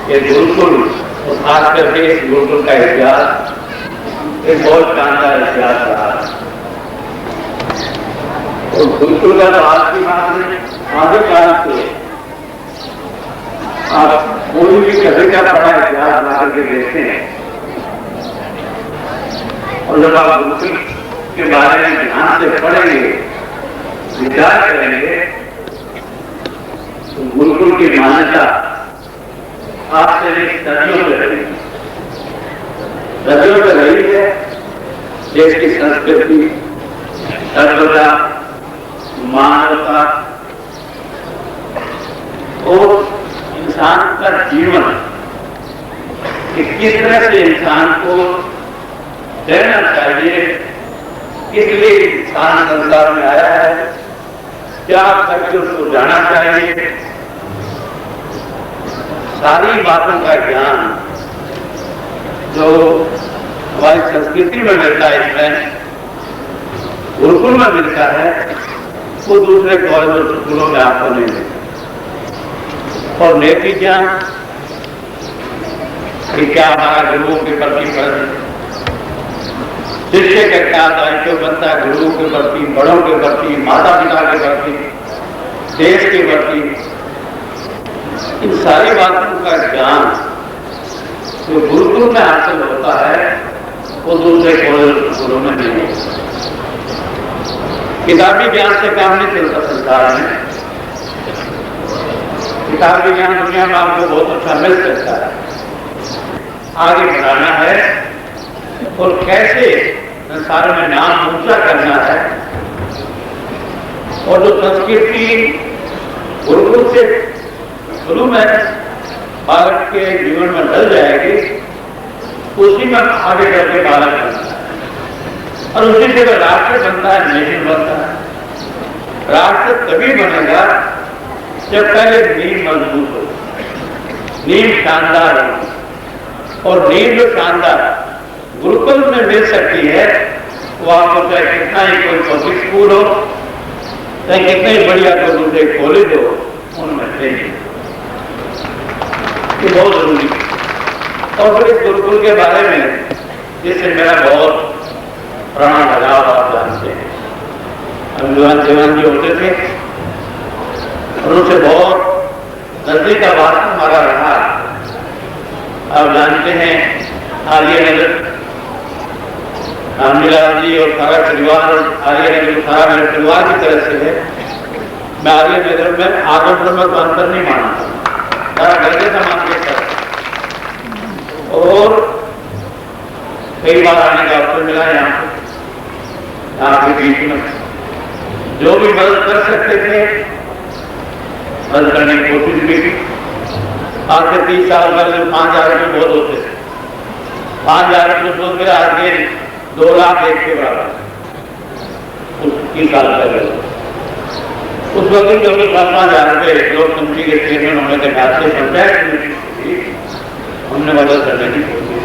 कि गुरुकुल और खास करके इस गुरुकुल का इतिहास एक बहुत शानदार इतिहास रहा। और गुरुकुल का तो आज की बात नहीं, आगे काल से आप कोई भी कभी का बड़ा इतिहास ला करके देखते हैं और जब आप गुरुकुल के बारे में ध्यान से पढ़ेंगे, विचार करेंगे, तो गुरुकुल की मान्यता आपसे सदियों में रही, सदियों में रही है। देश की संस्कृति, सर्वता, मानवता और इंसान का जीवन कि किस तरह से इंसान को रहना चाहिए, किस लिए इंसान संसार में आया है, क्या करके उसको जाना चाहिए, सारी बातों का ज्ञान जो हमारी संस्कृति में मिलता है, इसमें गुरुकुल में मिलता है, वो दूसरे कॉलेज और स्कूलों में आपको नहीं मिलता। और नैतिक ज्ञान कि क्या हमारा गुरुओं के प्रति फर्ज, शिष्य का क्या दायित्व बनता है गुरुओं के प्रति, बड़ों के प्रति, माता पिता के प्रति, देश के प्रति, इन सारी बातों का ज्ञान जो गुरुकुल में हासिल होता है वो दूसरे कॉलेज स्कूलों में नहीं होता। किताबी ज्ञान से काम नहीं चलता संसार में। किताबी ज्ञान दुनिया में आपको बहुत अच्छा मिल सकता है, आगे बढ़ाना है और कैसे संसार में नाम ऊंचा करना है। और जो संस्कृति गुरुकुल से शुरू में बालक के जीवन में ढल जाएगी, उसी में आगे करके बालक बनता है और उसी से तो राष्ट्र बनता है, नेशन बनता है। राष्ट्र तभी बनेगा जब पहले नींव मजबूत हो, नींव शानदार हो। और नींव जो शानदार गुरुकुल में मिल सकती है वो आपको चाहे कितना ही कोई पब्लिक स्कूल हो, चाहे कितना ही बढ़िया कोई दूसरे कॉलेज हो, उनमें चाहिए। ये बहुत जरूरी है। और फिर इस गुरुकुल के बारे में जिससे मेरा बहुत प्राण लगाव आप जानते हैं, हम जवान जी होते थे और उनसे बहुत नजदीक का बात हमारा रहा। आप जानते हैं आर्य नगर रामलीला जी और सारा परिवार, और आर्य नगर सारा मेरे परिवार की तरफ से है। मैं आर्य नगर में आगमन में तो अंतर नहीं मानता, सारा घर के समान के साथ। और कई बार आने का अवसर मिला यहाँ के बीच में, जो भी मदद कर सकते थे मदद करने की कोशिश भी की। आज से 30 साल पहले 5,000 रुपये बहुत होते थे, 5,000 रुपये सोच के आज के 2 लाख एक के बराबर। 30 साल पहले उस वक्त जो 5,000 रुपये लोग कमेटी के चेयरमैन होने के नाते पंचायत कमेटी हमने मदद करने की कोशिश।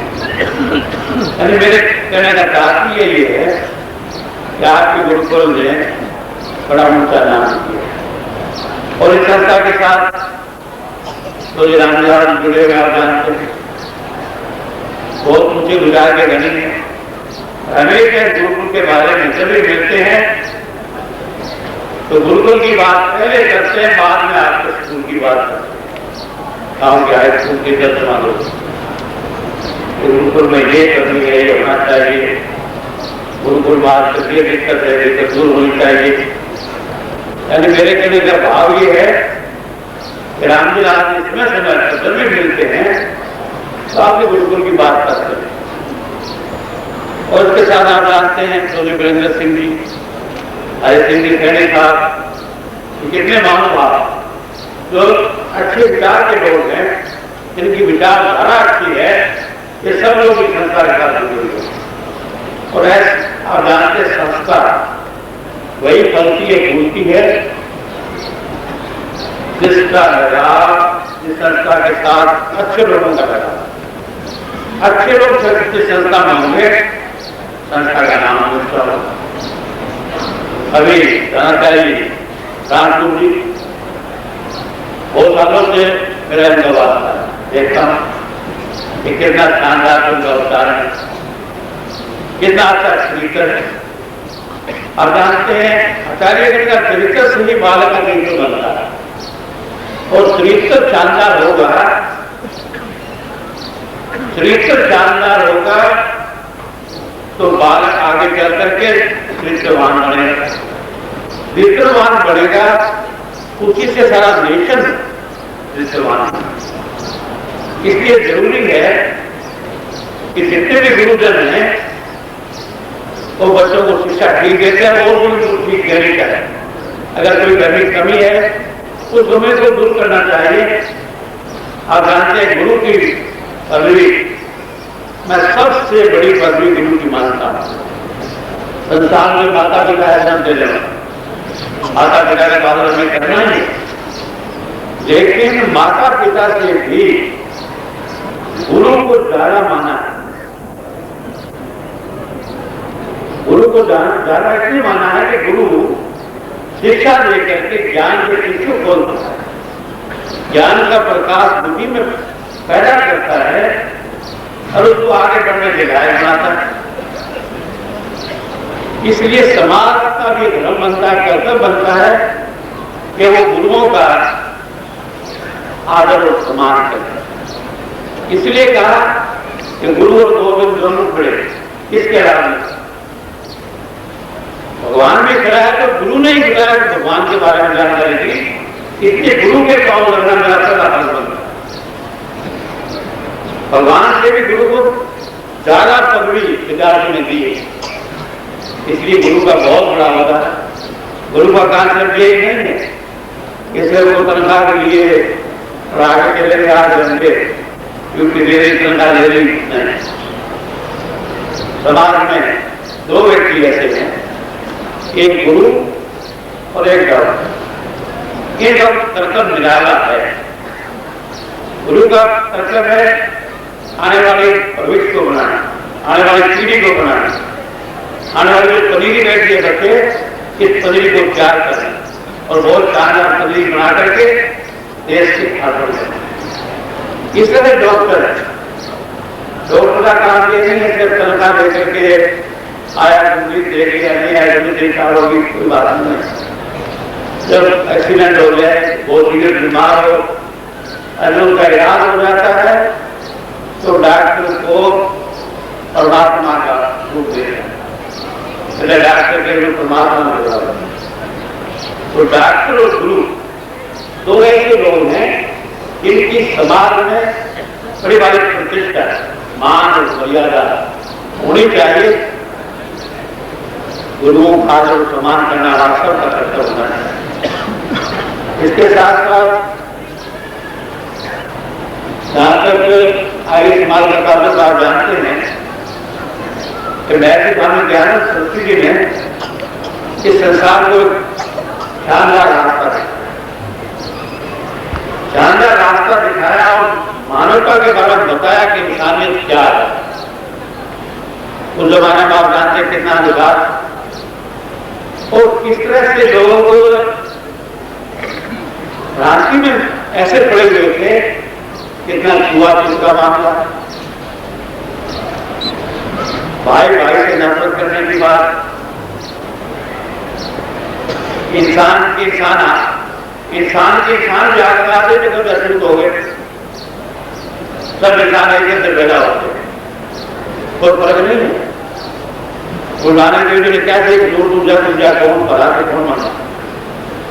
यानी मेरे कहने का तात्पर्य ये है कि आपके गुरुकुल ने बड़ा ऊंचा नाम किया। और इस संस्था के साथ तो ये रामलीला जुड़े हुए आप जानते हैं, बहुत ऊंचे गुजार के धनी है। हमेशा गुरुकुल के बारे में जब भी मिलते हैं तो गुरुकुल की बात पहले करते हैं, बाद में आपके स्कूल की बात करते हैं। गाँव के हाई स्कूल के 10 मानो गुरुकुल में ये करनी है, ये होना चाहिए, गुरुकुल मार्ग से ये दिक्कत है, दिक्कत दूर होनी चाहिए। यानी मेरे कहने का भाव ये है कि रामलीला इसमें समय जब भी मिलते हैं तो आपके गुरुकुल की बात करते हैं। और इसके साथ आप जानते हैं सोनी वीरेंद्र सिंह जी, हरि सिंह जी कहने का कितने महानुभाव जो अच्छे विचार के लोग हैं, जिनकी विचारधारा अच्छी है, ये सब लोग इस संस्था के साथ जुड़े हुए हैं। और आप जानते संस्था वही फलती है, फूलती है जिसका लगाव, जिस संस्था के साथ अच्छे लोगों का लगाव। अच्छे लोग जिस संस्था में होंगे संस्था का नाम ऊंचा होगा। अभी धनाचार्य रामपुर जी बहुत सालों से मेरा इनका वास्ता देखता हूँ कि कितना शानदार उनका अवतार है, कितना अच्छा स्पीकर है। आप जानते हैं आचार्य का चरित्र से ही बालक का चरित्र बनता है, और चरित्र शानदार होगा, चरित्र शानदार होगा तो बालक आगे चल करके चरित्रवान बनेगा। चरित्रवान बनेगा उसी से सारा नेशन चरित्रवान। इसलिए जरूरी है कि जितने भी गुरुजन हैं वो बच्चों को शिक्षा ठीक देते हैं और उनको ठीक देनी चाहिए। अगर कोई घर की कमी है उस कमी को दूर करना चाहिए। आप जानते हैं गुरु की पदवी, मैं सबसे बड़ी पदवी गुरु की मानता हूं। संसार में माता पिता है जन्म दे लेना, माता पिता का पालन हमें करना ही, लेकिन माता पिता से भी गुरु को ज्यादा माना है। गुरु को ज्यादा इसलिए माना है कि गुरु शिक्षा देकर के ज्ञान के शिशु खोलता है, ज्ञान का प्रकाश बुद्धि में पैदा करता है और उसको आगे बढ़ने के लायक बनाता है। इसलिए समाज का भी धर्म बनता है, कर्तव्य बनता है कि वो गुरुओं का आदर और सम्मान करे। इसलिए कहा कि गुरु और गोविंद दोनों खड़े, इसके अलावा भगवान भी खड़ा है तो गुरु ने ही खड़ा है, भगवान के बारे में जानकारी दी, इसलिए गुरु के पांव लगना मेरा सदा फल बनता है। भगवान से भी गुरु को ज्यादा पगड़ी विद्यार्थी ने दी, इसलिए गुरु का बहुत बड़ा होता है। गुरु का कांसेप्ट यही नहीं है किसी को तनख्वाह के लिए आगे के लिए आज घंटे क्योंकि दे रही तनख्वाह ले रही नहीं। समाज में दो व्यक्ति ऐसे हैं, एक गुरु और एक डॉक्टर। ये सब कर्तव्य निराला है। गुरु का कर्तव्य है आने वाले भविष्य को बनाना, आने वाली पीढ़ी को बनाना, आने वाली जो पनीरी बैठी है बच्चे इस पनीरी को तैयार करें और बहुत शानदार पनीरी बना करके देश की स्थापना करें। इस तरह डॉक्टर है, डॉक्टर का काम ये नहीं है सिर्फ तनख्वाह दे करके आया तकलीफ देख लिया, नहीं आया तकलीफ होगी, कोई बात नहीं। जब एक्सीडेंट हो जाए, बहुत सीरियस बीमार हो, अगर उनका इलाज हो जाता है तो डॉक्टर को परमात्मा का रूप दे रहे हैं, डॉक्टर के रूप परमात्मा में जुड़ा है। तो डॉक्टर और गुरु दो ऐसे लोग हैं जिनकी समाज में बड़ी बड़ी प्रतिष्ठा, मान और मर्यादा होनी चाहिए। गुरुओं का आदर और सम्मान करना वास्तव का कर्तव्य होना है। इसके साथ साथ जहां तक आर्य समाज का कार्य आप जानते हैं कि वैसे स्वामी दयानंद सरस्वती जी ने इस संसार को शानदार रास्ता दिखाया, शानदार रास्ता दिखाया और मानवता के बारे में बताया कि इंसानियत क्या है। उस जमाने में आप जानते हैं कितना अधिकार और किस तरह से लोगों को रांची में ऐसे पड़े हुए थे, कितना छुआछूत का मामला, भाई भाई से नफरत करने की बात, इंसान के इंसान जाकर आते थे तो दर्शन हो गए, सब इंसान एक अंदर पैदा होते, कोई फर्क नहीं है। गुरुनानक देव जी ने क्या थे, दूर दूर जा कौन पढ़ा थे कौन माना,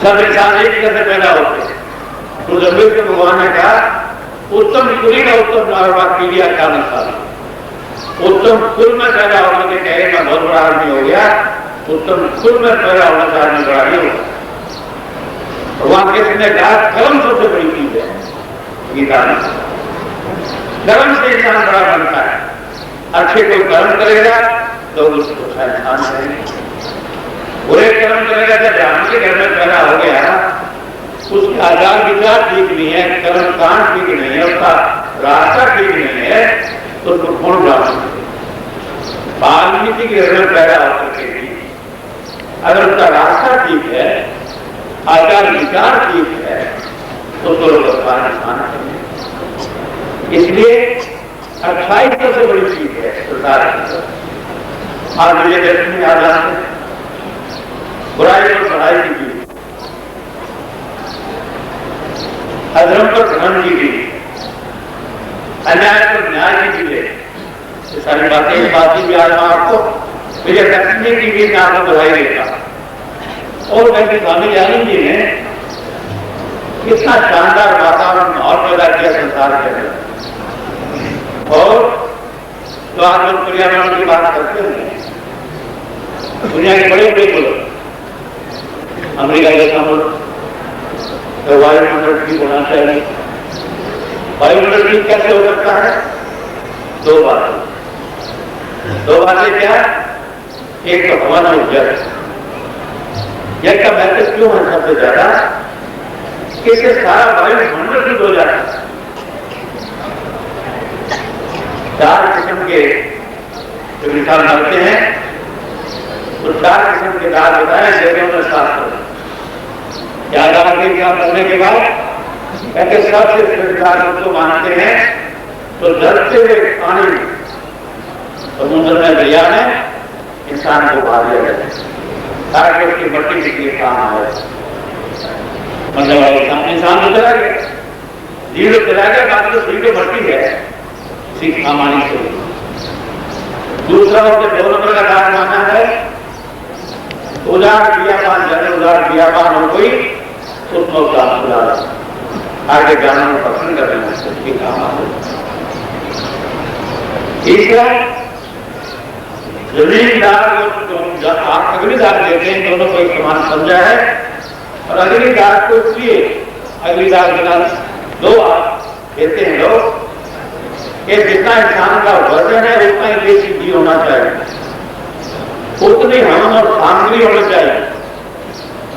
सब इंसान एक अंदर पैदा होते। तो जब के भगवान ने कहा उत्तम कुली का उत्तम क्रिया का अनुसार, उत्तम कुल में पैदा होने के कहे मैं बहुत बड़ा आदमी हो गया, उत्तम कुल में पैदा होना का आदमी बड़ा नहीं होगा। भगवान कृष्ण ने कहा कर्म सबसे बड़ी चीज है, गीता में कर्म से इंसान बड़ा बनता है। अच्छे कोई कर्म करेगा तो उसको इंसान करेंगे, बुरे कर्म करेगा। जब ब्राह्मण के घर में पैदा हो गया, उसके आचार विचार ठीक नहीं है, कर्म कांड ठीक नहीं है, उसका रास्ता ठीक नहीं है, तो उसको कौन ब्राह्मण करेगा। वाल्मीकि के घर में पैदा होकर के भी अगर उसका रास्ता ठीक है, आचार विचार ठीक है, तो लोग इंसान करेंगे। इसलिए अच्छाई सबसे बड़ी चीज है संसार की। आज मुझे देश में याद आते हैं बुराई पर बढ़ाई की गई, अधर्म पर धर्म की गई, अन्याय पर न्याय की गई। ये सारी बातें भी आज आपको विजय दक्षिणी की भी नाम बढ़ाई देगा। और वैसे स्वामी दयानंद जी ने कितना शानदार वातावरण माहौल पैदा किया संसार के अंदर। और तो आज लोग पर्यावरण की बात करते हैं, दुनिया के बड़े बड़े मुल्क, अमेरिका जैसा मुल्क, तो वायुमंडल ठीक होना चाहिए। वायुमंडल ठीक कैसे हो सकता है? दो बातें क्या? एक तो हवा और जल। जल का महत्व क्यों है सबसे ज्यादा? इससे सारा वायुमंडल शुद्ध हो जाता है। चार किस्म के जो इंसान मरते हैं तो 4 किस्म के दाग बताए जगह में शास्त्र याद आगे क्या करने के बाद कहते सबसे श्रेष्ठ तो मानते हैं तो डरते हुए पानी समुद्र में दरिया ने इंसान को भाग लिया जाए ताकि उसकी मट्टी के लिए काम आए। मतलब इंसान तो चला गया, जीव चला गया, बात तो सीधे मट्टी है सीख सामानी से। दूसरा उनके 2 नंबर का दाग माना है उदार क्रियापान, जैसे उदार क्रियापान हो गई उसमें उदार उदार आगे जाना पसंद कर रहे हैं ठीक काम आ। तीसरा जमीनदार अग्निदार देते हैं दोनों को एक समान समझा है और अग्निदार को इसलिए अग्निदार के नाम 2 देते हैं लोग कि जितना इंसान का वजन है उतना ही देसी घी होना चाहिए, उतनी हम और सामग्री होनी चाहिए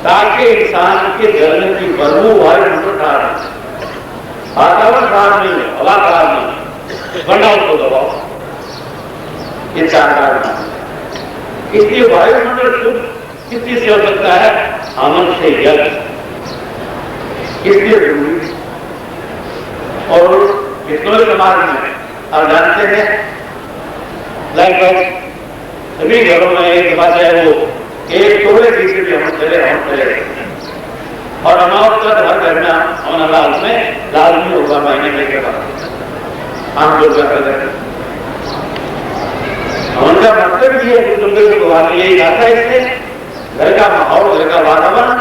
ताकि इंसान के जलने की बदबू वायुमंडल खराब नहीं, वातावरण खराब नहीं है, हवा खराब नहीं, वरना उसको दबाओ ये 4 कारण। इसलिए वायुमंडल शुद्ध किस चीज से हो सकता है? अमन से जल, इसलिए जरूरी। और विष्णु समाज में आप जानते हैं लगभग सभी घरों में एक बात है वो एक तोड़े तीसरे भी हम चले और अमावस्या हर घर में हमारा लाल में लाजमी होगा महीने में के बाद हम लोग उनका मतलब ये है कि भगवान यही आता है इससे घर का माहौल, घर का वातावरण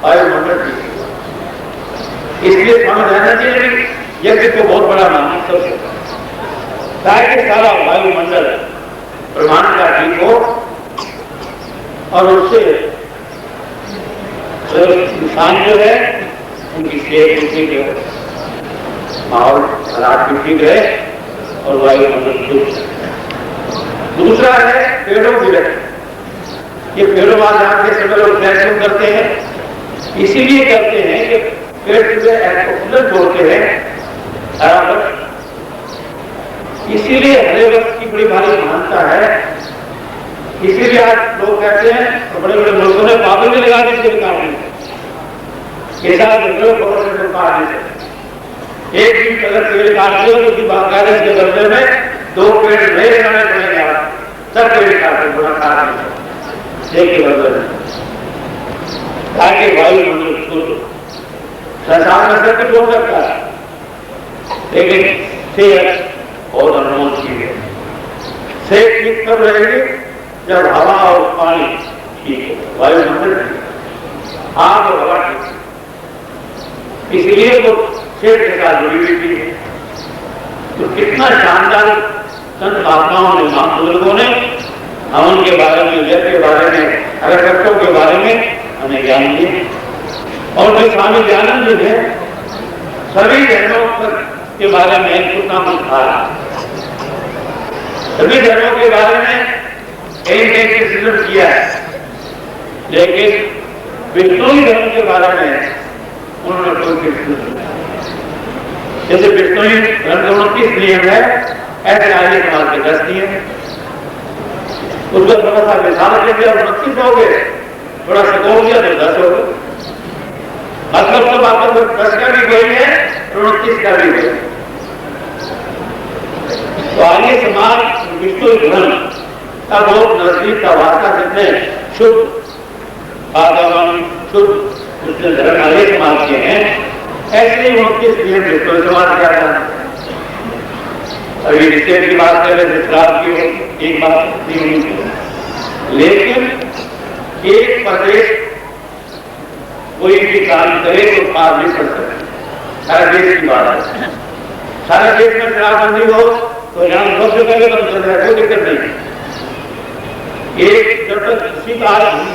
वायुमंडल ठीक है। इसलिए समझ आना चाहिए यज्ञ को बहुत बड़ा मानना सबसे ताकि सारा वायुमंडल ब्रह्मांड का ठीक हो और उससे इंसान जो है उनकी सेहत ठीक है, माहौल हालात भी ठीक है और वायुमंडल शुद्ध। दूसरा है पेड़ों की रक्षा। ये पेड़ों वाले जहां से सब लोग फैशन करते हैं इसीलिए करते हैं कि पेड़ सुबह ऑक्सीजन छोड़ते हैं बराबर, इसीलिए हरे वक्त की बड़ी भारी मान्यता है। इसीलिए आज लोग कहते हैं तो बड़े बड़े मुल्कों ने पाबंदी लगा दी इसके काटने एक दिन अगर पेड़ काटते हो तो बाकायदा इसके बदले में 2 पेड़ नए लगाने पड़ेगा, सब पेड़ काटे बड़ा काटने एक के बदले में ताकि वायुमंडल शुद्ध। संसार में सब कुछ हो सकता है लेकिन सेहत और अनमोल चीज है। सेहत ठीक कब रहेगी? जब हवा और पानी ठीक है, वायुमंडल ठीक, आग और हवा ठीक है, इसलिए वो सेहत के साथ जुड़ी हुई चीज है। तो कितना शानदार संत महात्माओं ने, महाबुजुर्गों ने हम उनके बारे में, यज्ञ के बारे में, अगरबत्तों के बारे में हमें ज्ञान दिया। और जो स्वामी दयानंद जी हैं सभी धर्मों के बारे में कुछ नाम लिखा है, सभी धर्मों के बारे में एक सृजन किया है, लेकिन विष्णु धर्म के बारे में उन्होंने कोई जैसे विष्णु धर्म 29 नियम है ऐसे आगे समाज के 10 नियम है। उसका थोड़ा सा विशाल ले गया 29 हो गए, थोड़ा सा हो गया तो 10 हो गए, मतलब तो वापस 10 का भी कोई है 29 का भी है। तो आगे समाज विष्णु धर्म का बहुत नजदीक का वार्ता जितने शुद्ध वातावरण शुद्ध उसने धर्म आगे समाज के हैं, ऐसे ही 29 नियम विष्णु समाज क्या था। अभी निषेध की बात कर रहे श्राप की एक बात नहीं हुई, लेकिन एक प्रदेश कोई भी काम करे तो पार नहीं कर सकते। सारा देश की बात है, सारा देश में शराबबंदी हो तो यहाँ 2 से पहले बंद कर रहा है, कोई दिक्कत नहीं। एक जब तक किसी का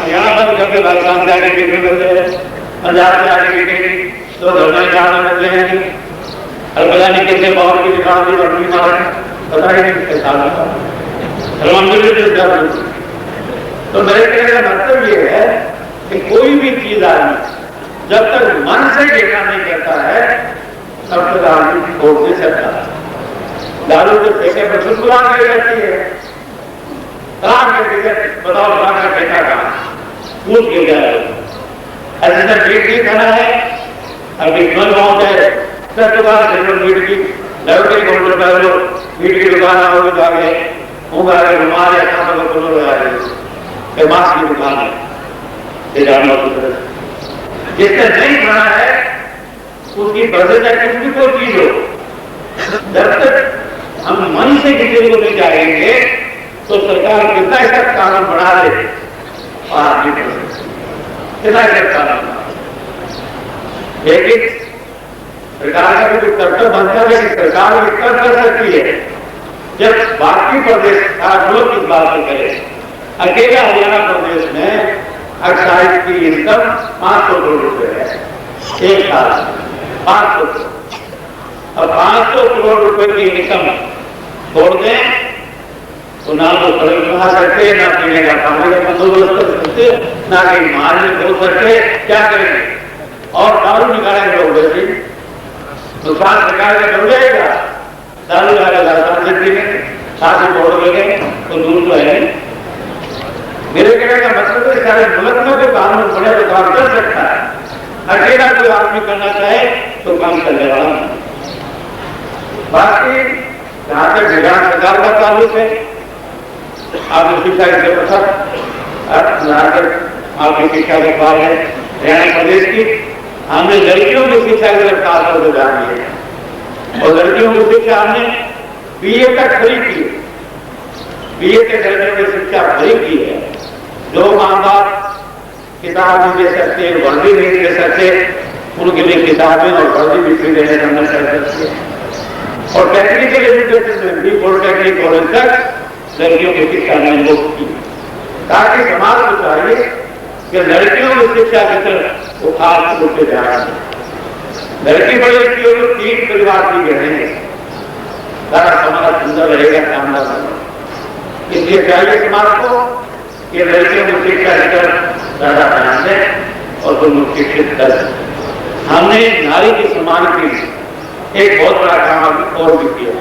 यहाँ बंद करके राजस्थान से आगे बिकने लग रहे हैं, पंजाब से आगे बिकेगी तो घर में जाना लग रहे हैं, और पता नहीं कितने पावर की दुकान भी बड़ी मार पता ही नहीं कैसा तो मेरे कहने का मतलब ये है कि कोई भी चीज आदमी जब तक मन से घृणा नहीं करता है तब तक आदमी छोड़ नहीं सकता। दारू के पैसे पर शुरुआत नहीं रहती है, तलाक करके बताओ तलाक का बेटा कहाँ, पूछ के गया ऐसे सब पेट नहीं खाना है। अभी मन पहुंच जाए सब दुकान मीट की लड़के काउंटर पर लो, मीट की दुकान आओगे तो आगे होगा रुमाल या खाना को लगा रहे मांस की दुकान है। जिसने नहीं खाना है उसकी बजट है कुछ भी कोई चीज हो, जब तक हम मन से किसी को नहीं जाएंगे तो सरकार कितना ऐसा कानून बना दे और आप नहीं कर सकते, कितना ऐसा कानून। लेकिन सरकार का भी कर्तव्य बनता है कि सरकार भी कर सकती है। जब बाकी प्रदेश खास लोग इस बात में करें, अकेला हरियाणा प्रदेश में एक्साइज की इनकम 500 करोड़ रुपए है एक साल, 500 करोड़। अब 500 करोड़ रुपए की इनकम छोड़ दें तो ना तो सड़क बना सकते, ना पीने का पानी का बंदोबस्त कर सकते, ना कहीं माल में हो सकते, क्या करेंगे? और दारू निकालेंगे लोग वैसे नुकसान सरकार का बढ़ जाएगा। दारू लगातार से पीने शासन बोर्ड लगे तो दूर तो है। मेरे कहने का मतलब है सारे मुल्क में कोई कानून बने तो काम कर सकता है, अकेला कोई आदमी करना चाहे तो काम करने वाला। बाकी जहां तक हरियाणा सरकार का ताल्लुक है, आप शिक्षा के प्रसाद जहां तक आपकी शिक्षा का पार है हरियाणा प्रदेश की, हमने लड़कियों की शिक्षा की तरफ खास तौर पर ध्यान दिया और लड़कियों की शिक्षा हमने BA तक फ्री की, BA के लड़कियों की शिक्षा फ्री की है। जो माँ बाप किताब नहीं दे सकते, वर्दी नहीं दे सकते, उनके लिए किताबें और वर्दी भी फ्री देने का मन कर सकते हैं। और टेक्निकल एजुकेशन में भी पॉलिटेक्निक कॉलेज तक लड़कियों की शिक्षा में मुक्त की, ताकि समाज को चाहिए कि लड़कियों की शिक्षा की तरफ वो खास रूप से ध्यान दें। लड़की बड़ी लड़की होगी 3 परिवार की रहेंगे, सारा समाज सुंदर रहेगा, सामना बनेगा। इसलिए चाहिए समाज को कि लड़कियों की शिक्षा की तरफ ज्यादा ध्यान दें और उनको शिक्षित कर। हमने नारी के सम्मान के लिए एक बहुत बड़ा काम और भी किया।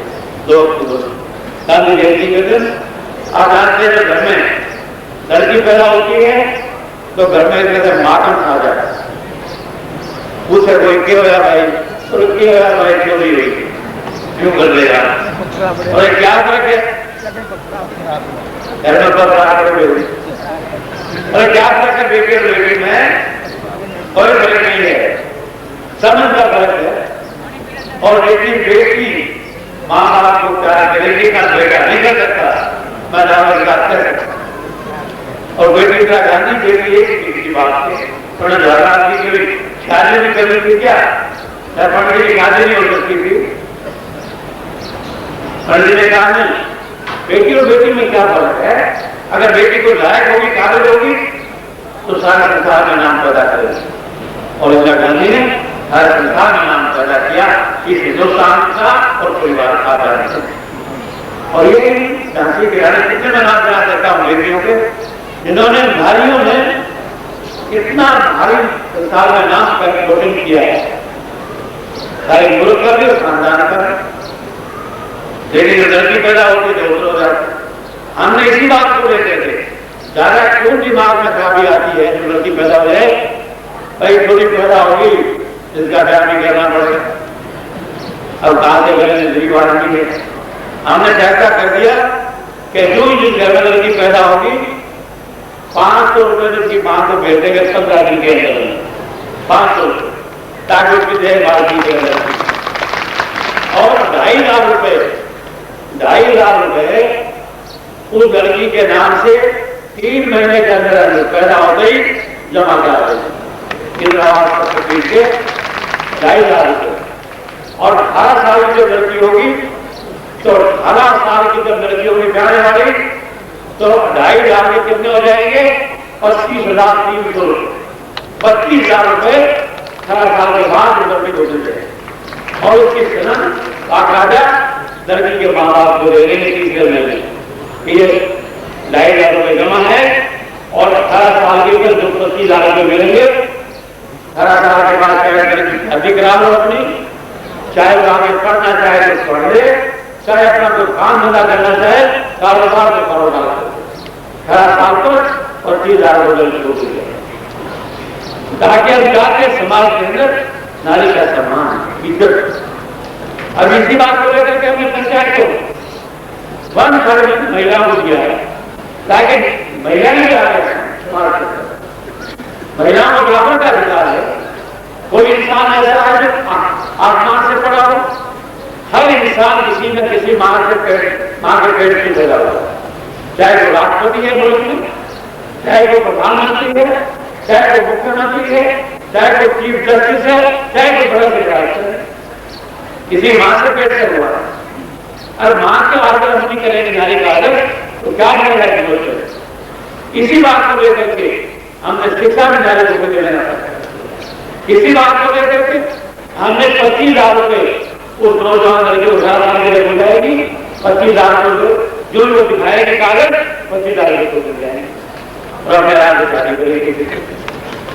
2 अक्टूबर गांधी जयंती के दिन आप जानते हैं घर में लड़की पैदा होती है तो घर में एक तरह मातम आ जाता है। पूछे कोई क्यों है भाई, और क्यों है भाई, चोरी हुई क्यों कर देगा, और क्या फर्क है घर में पर अरे क्या फर्क है बेटी और बेटी में? कोई फर्क नहीं है, समझ का फर्क है। और बेटी माँ बाप को प्यार करेगी ना, बेटा नहीं कर सकता, मैं दावा कर सकता। और बेटी का गांधी बेटी एक की बात है, थोड़ा झगड़ा की शादी नहीं कर रही थी क्या, पंडित की शादी नहीं हो सकती थी? पंडित ने कहा नहीं, बेटी और बेटी में क्या फर्क है? अगर बेटी को लायक होगी, काबिल होगी तो सारे संसार में नाम पैदा करेगी। और इंदिरा गांधी ने हर संसार में नाम पैदा किया, इस हिंदुस्तान का और परिवार का आधार। और ये झांसी की रानी कितने मैं नाम बना सकता हूँ बेटियों के, जिन्होंने नारियों ने इतना भारी संसार में नाम गठन किया है, सारे मुल्क का भी और खानदान का। लेकिन जो लड़की पैदा होती थे हो जाती, हमने इसी बात को लेते थे ज्यादा क्यों दिमाग में खराबी आती है। जो लड़की पैदा हो जाए भाई थोड़ी पैदा होगी, इसका प्यार नहीं करना पड़ेगा, अब कहां से घर में गरीब आदमी है। हमने फैसला कर दिया कि जो जिस घर में लड़की पैदा होगी 500 रुपये उसकी मां को भेज देंगे 15 दिन के अंदर, 500 रुपये, ताकि उसकी देखभाल की जाए। और 2.5 लाख रुपए, 2.5 लाख रुपए उस लड़की के नाम से 3 महीने के अंदर पैदा होते ही जमा करा देंगे इंदिरा आवास के 2.5 लाख रुपए। और 18 साल की जब लड़की होगी तो 18 साल की जब लड़की होगी ब्याने वाली तो 2.5 लाख के कितने हो जाएंगे? 25,300 रुपये, 32,000 रुपए 18 साल के बाद लड़की को मिल जाएगी। और उसकी सनद बाकायदा लड़की के माँ बाप को दे देंगे 30 महीने, ये 2.5 लाख रुपए जमा है। और 18 साल के ऊपर जो 25,000 रुपए मिलेंगे, 18 साल के बाद चाहे शादी करा लो अपनी, चाहे वो आगे पढ़ना चाहे तो पढ़ ले, चाहे अपना कोई काम धंधा करना चाहे कारोबार में कारोबार साल पर और 30,000 रुपये छूट गए, ताकि हम चाहते समाज के अंदर नारी का सम्मान इज्जत। अब इसी बात को लेकर के हमने पंचायत को बंद कर महिलाओं को दिया है, ताकि महिला नहीं जा रहे महिलाओं को बराबर का अधिकार है। कोई इंसान ऐसा है जो आसमान से पड़ा हो, हर इंसान किसी न किसी मां के पेट से पैदा हुआ, चाहे वो राष्ट्रपति है मुल्क में, चाहे वो प्रधानमंत्री है, चाहे वो मुख्यमंत्री है, चाहे वो चीफ जस्टिस है, चाहे वो बड़ा विधायक है, किसी मां से पेट से हुआ। और मां का आदर हम नहीं करेंगे नारी का आदर, तो क्या करेगा जरूरत है। इसी बात को लेकर के हमने शिक्षा में नारी को देना पड़ता है। इसी बात को लेकर के हमने 25,000 रुपये उस नौजवान लड़के उठाने के लिए बुलाएगी, 25,000 रुपये जो लोग दिखाएंगे कागज 25,000 रुपये मिल जाएंगे और अपने राज्य शादी करेगी।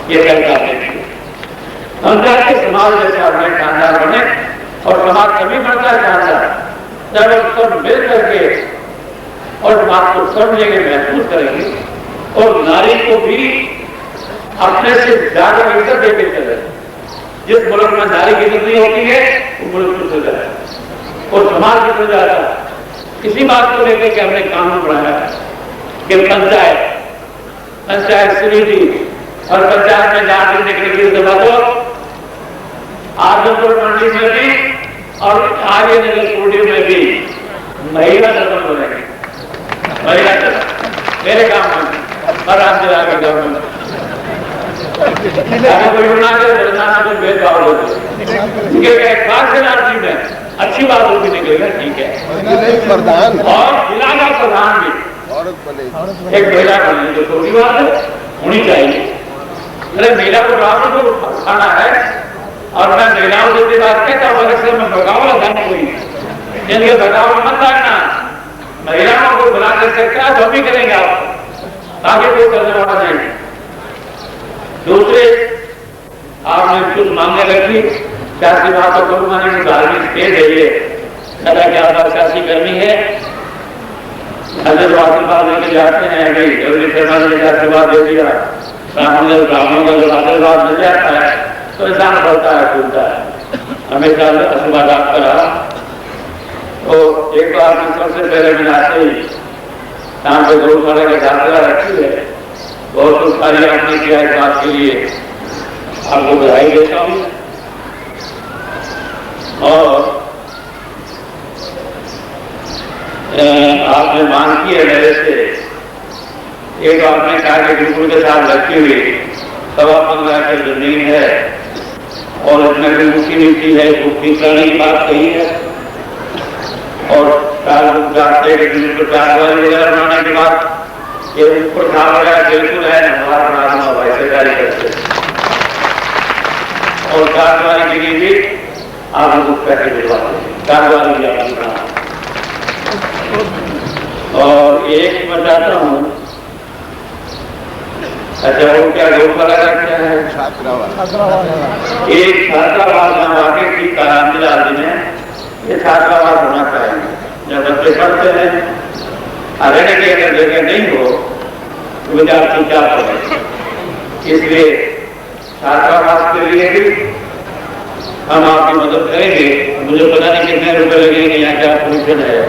ये करता है हम चाहते समाज जैसे अपने शानदार बने और समाज कभी बढ़ता है शानदार जब हम सब मिल करके और बात को समझेंगे, महसूस करेंगे और नारी को भी अपने से ज्यादा इज्जत देते चले। जिस मुल्क में नारी की इज्जत नहीं होती है वो मुल्क टूट जाता है और समाज टूट जाता है। इसी बात को लेकर के हमने कानून बनाया कि पंचायत समिति और पंचायत में जाकर निकलने की जरूरत आजमपुर मंडी में भी और आगे नगर स्टूडियो में भी महिला सदन बनेंगे। महिला सदन मेरे काम में और आप जिला के गवर्नमेंट कोई बना के भेदभाव होते खास राजनीति में अच्छी बात होगी निकलेगा, ठीक है। और जिला का प्रधान भी एक महिला बने जो छोटी बात है होनी चाहिए। अरे महिला को बराबर को उठाना है और मैं महिलाओं से बात कहता हूँ अगर से मैं भगाव लगाने कोई जिनके भगाव मत लागना, महिलाओं को बुला कर सकते आप हम भी करेंगे, आप आगे कोई करने वाला नहीं। दूसरे आपने कुछ मांगे रखी सियासी बातों को माने धार्मिक स्टेज है ये तरह की आधार सियासी करनी है। आशीर्वाद लेके जाते हैं अभी जरूरी शर्मा ने आशीर्वाद दे दिया, ब्राह्मणों का जब आशीर्वाद मिल जाता है तो इंसान बढ़ता है खुलता है। हमेशा आशीर्वाद आपका रहा। तो एक तो आपने सबसे पहले मिलाते ही यहाँ पे गौशाला की यात्रा रखी है, बहुत कुछ कार्य आपने किया इस बात के लिए आपको बधाई देता हूँ। और आपने मांग की है मेरे से, एक आपने कहा कि बिल्कुल के साथ रखी हुई 15.5 लाख की जमीन है और इसमें भी ऊँची नीति है, भुक्ति करने की बात कही है और 4 वगैरह बनाने के बाद ये ऊपर खा वगैरह बिल्कुल है हमारा बनाना वैसे जारी करते और 4 वाली के लिए भी आप लोग पैसे भिजवा दें, 4 वाली भी आप बना। और एक बताता हूँ, अच्छा वो क्या गौशाला का क्या है, एक छात्रावास वाकई की कारामिला में ये छात्रावास होना चाहिए। जब बच्चे पढ़ते हैं रहने की अगर जगह नहीं हो तो विद्यार्थी क्या पढ़े, इसलिए छात्रावास के लिए भी हम आपकी मदद करेंगे। मुझे पता नहीं कितने रुपए लगेंगे, यहाँ क्या परमिशन है,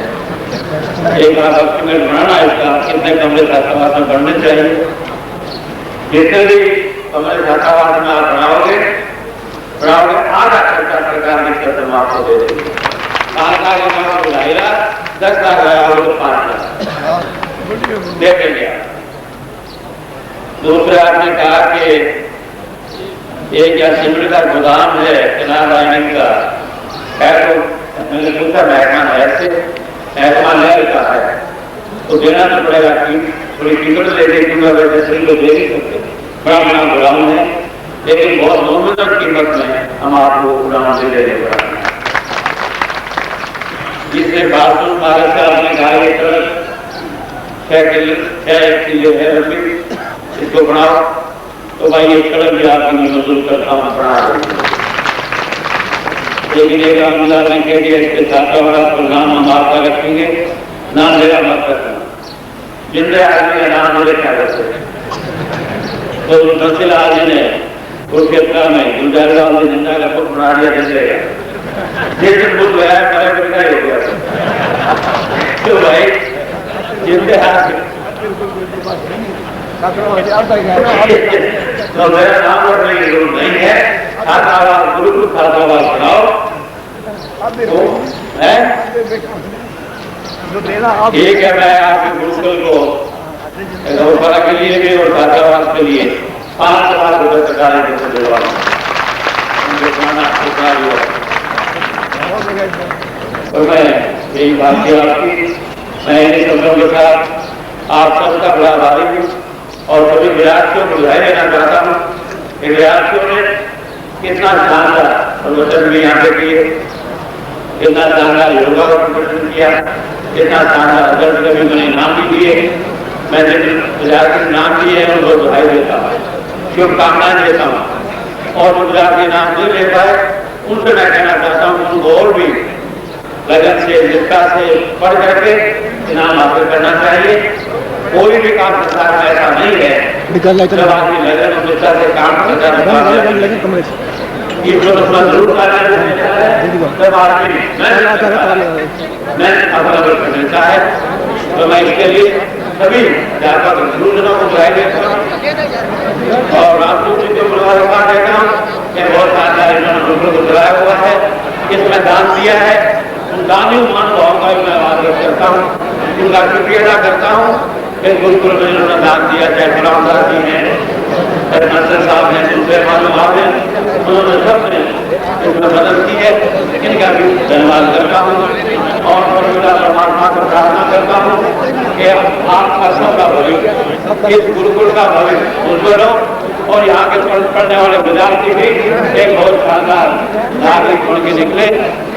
एक बार एस्टिमेट बनाना इसका कितने कमरे छात्रावास में बढ़ने चाहिए। जितने भी कमरे छात्रावास में आप बनाओगे आधा खर्चा सरकार ने खर्च आपको दे देगी। 5 लाख लगाओ तो 2.5 लाख, 10 लाख लगाओ तो 5 लाख दे देंगे। दूसरा आपने कहा कि एक या सीमेंट का गोदाम है कैनाल लाइनिंग का, तो मैंने पूछा महकमा नहर से, महकमा नहर का है तो देना तो पड़ेगा, थोड़ी टिकट ले देंगे वैसे तो दे नहीं सकते, बड़ा बड़ा गोदाम है लेकिन बहुत नॉमिनल कीमत में हम आपको गोदाम दे देंगे। जिससे बाथरूम भारत से अपने गाय की तरफ 6 किलो है अभी इसको बनाओ तो भाई एक तरफ भी आपकी मजदूर करता हूँ बना लेकिन एक मिला के लिए इसके साथ वाला प्रोग्राम हम आपका रखेंगे, नाम मेरा मत रखना। जिंदे आदमी का नाम मेरे ख्याल से तो नसील आदमी ने कुरुक्षेत्र में गुलजार जिंदा का पुत्र बना दिया जिंदे जिस दिन बुद्ध गया पहले बिल्कुल हो गया तो भाई जिंदे आदमी तो मेरा नाम रखने की जरूरत नहीं है। छात्रावास गुरुकुल छात्रावास बनाओ है ठीक है। मैं आपके गुरुकुल को गौशाला के लिए भी और छात्रावास के लिए 5 लाख रुपए सरकारी से दिलवाऊं तो मैं यही बात की आपकी मैं इन शब्दों के साथ आप सबका बड़ा आभारी हूँ और सभी विद्यार्थियों को बधाई देना चाहता हूँ कि विद्यार्थियों ने कितना शानदार प्रदर्शन भी यहाँ पे किए, कितना शानदार योगा का प्रदर्शन किया, कितना शानदार अदर्श कभी मैंने इनाम भी दिए। मैं जिन विद्यार्थी नाम दिए हैं उनको बधाई देता हूँ, शुभकामनाएं देता हूँ और विद्यार्थी नाम नहीं ले पाए उनसे मैं कहना चाहता हूँ उनको और भी लगन से निष्ठा से पढ़ करके इनाम हासिल करना चाहिए। कोई भी काम संसार में ऐसा नहीं है जब आदमी लगन और निष्ठा से काम करता है ये जो जरूर करना है जब आदमी मैं अपना करना है तो मैं इसके लिए सभी व्यापक योजनाओं को बुलाई देता हूँ और रामपुर जी को बुला देता हूँ कि बहुत सारा को बुलाया हुआ है, इसमें दान दिया है। उन दानी महानुभावों का मैं आदर करता हूँ, उनका शुक्रिया अदा करता हूँ कि गुरुकुल में उन्होंने दान दिया। चाहे रामदास जी हैं, चाहे नंदन साहब हैं, दूसरे महानुभाव हैं, उन्होंने सबने इसमें मदद की है। इनका भी धन्यवाद करता हूँ और परमात्मा को प्रार्थना करता हूँ कि आपका सबका भविष्य इस गुरुकुल का भविष्य उज्जवल हो और यहाँ के पढ़ने वाले विद्यार्थी भी एक बहुत शानदार नागरिक बन के निकले,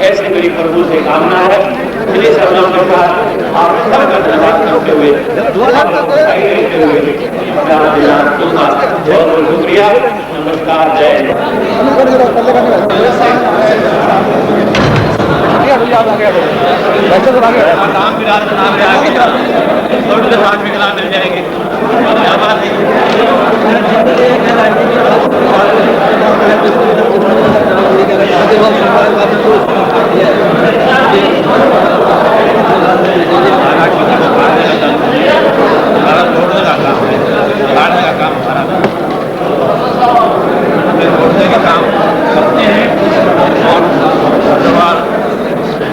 ऐसी मेरी प्रभु से कामना है। इन्हीं शब्दों के साथ आप सबका धन्यवाद करते हुए बहुत बहुत शुक्रिया, नमस्कार, जय हिंद। नाम विराज नाम मिल जाएंगे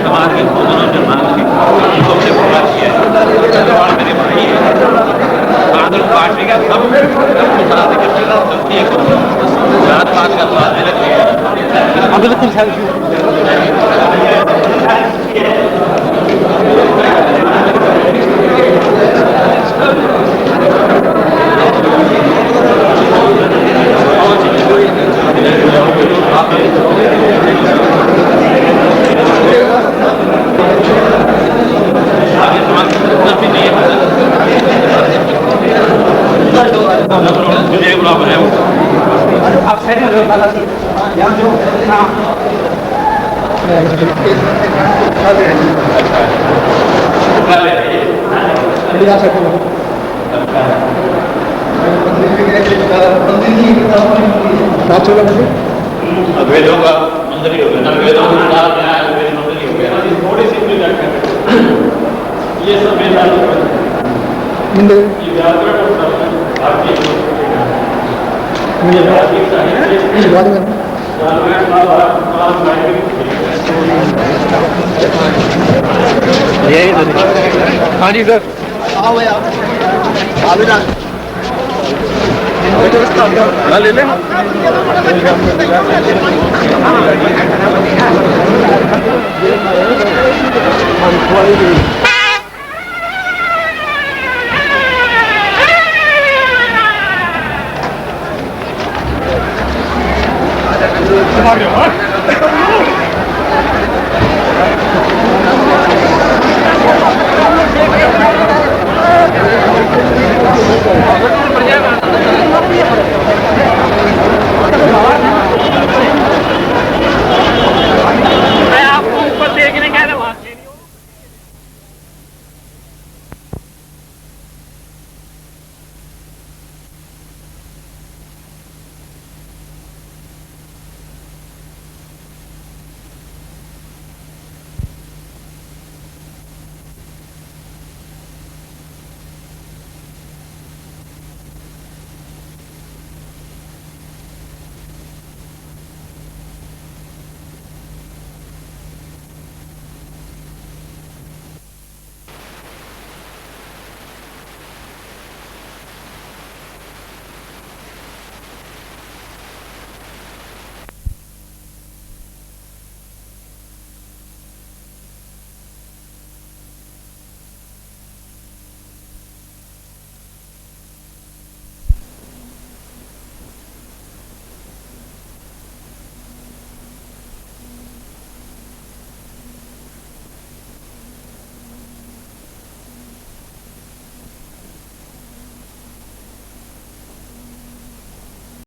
समाज के भोजनों से मानसिक सबसे पूरा किया मेरे भाई है आदर पार्टी का सब जात पात का स्वाद लगे वेदों का मंदिर ही हो गया, वेदों के साथ मंदिर ही हो गया। थोड़ी सी ये सब हाँ जी सर ले लें हम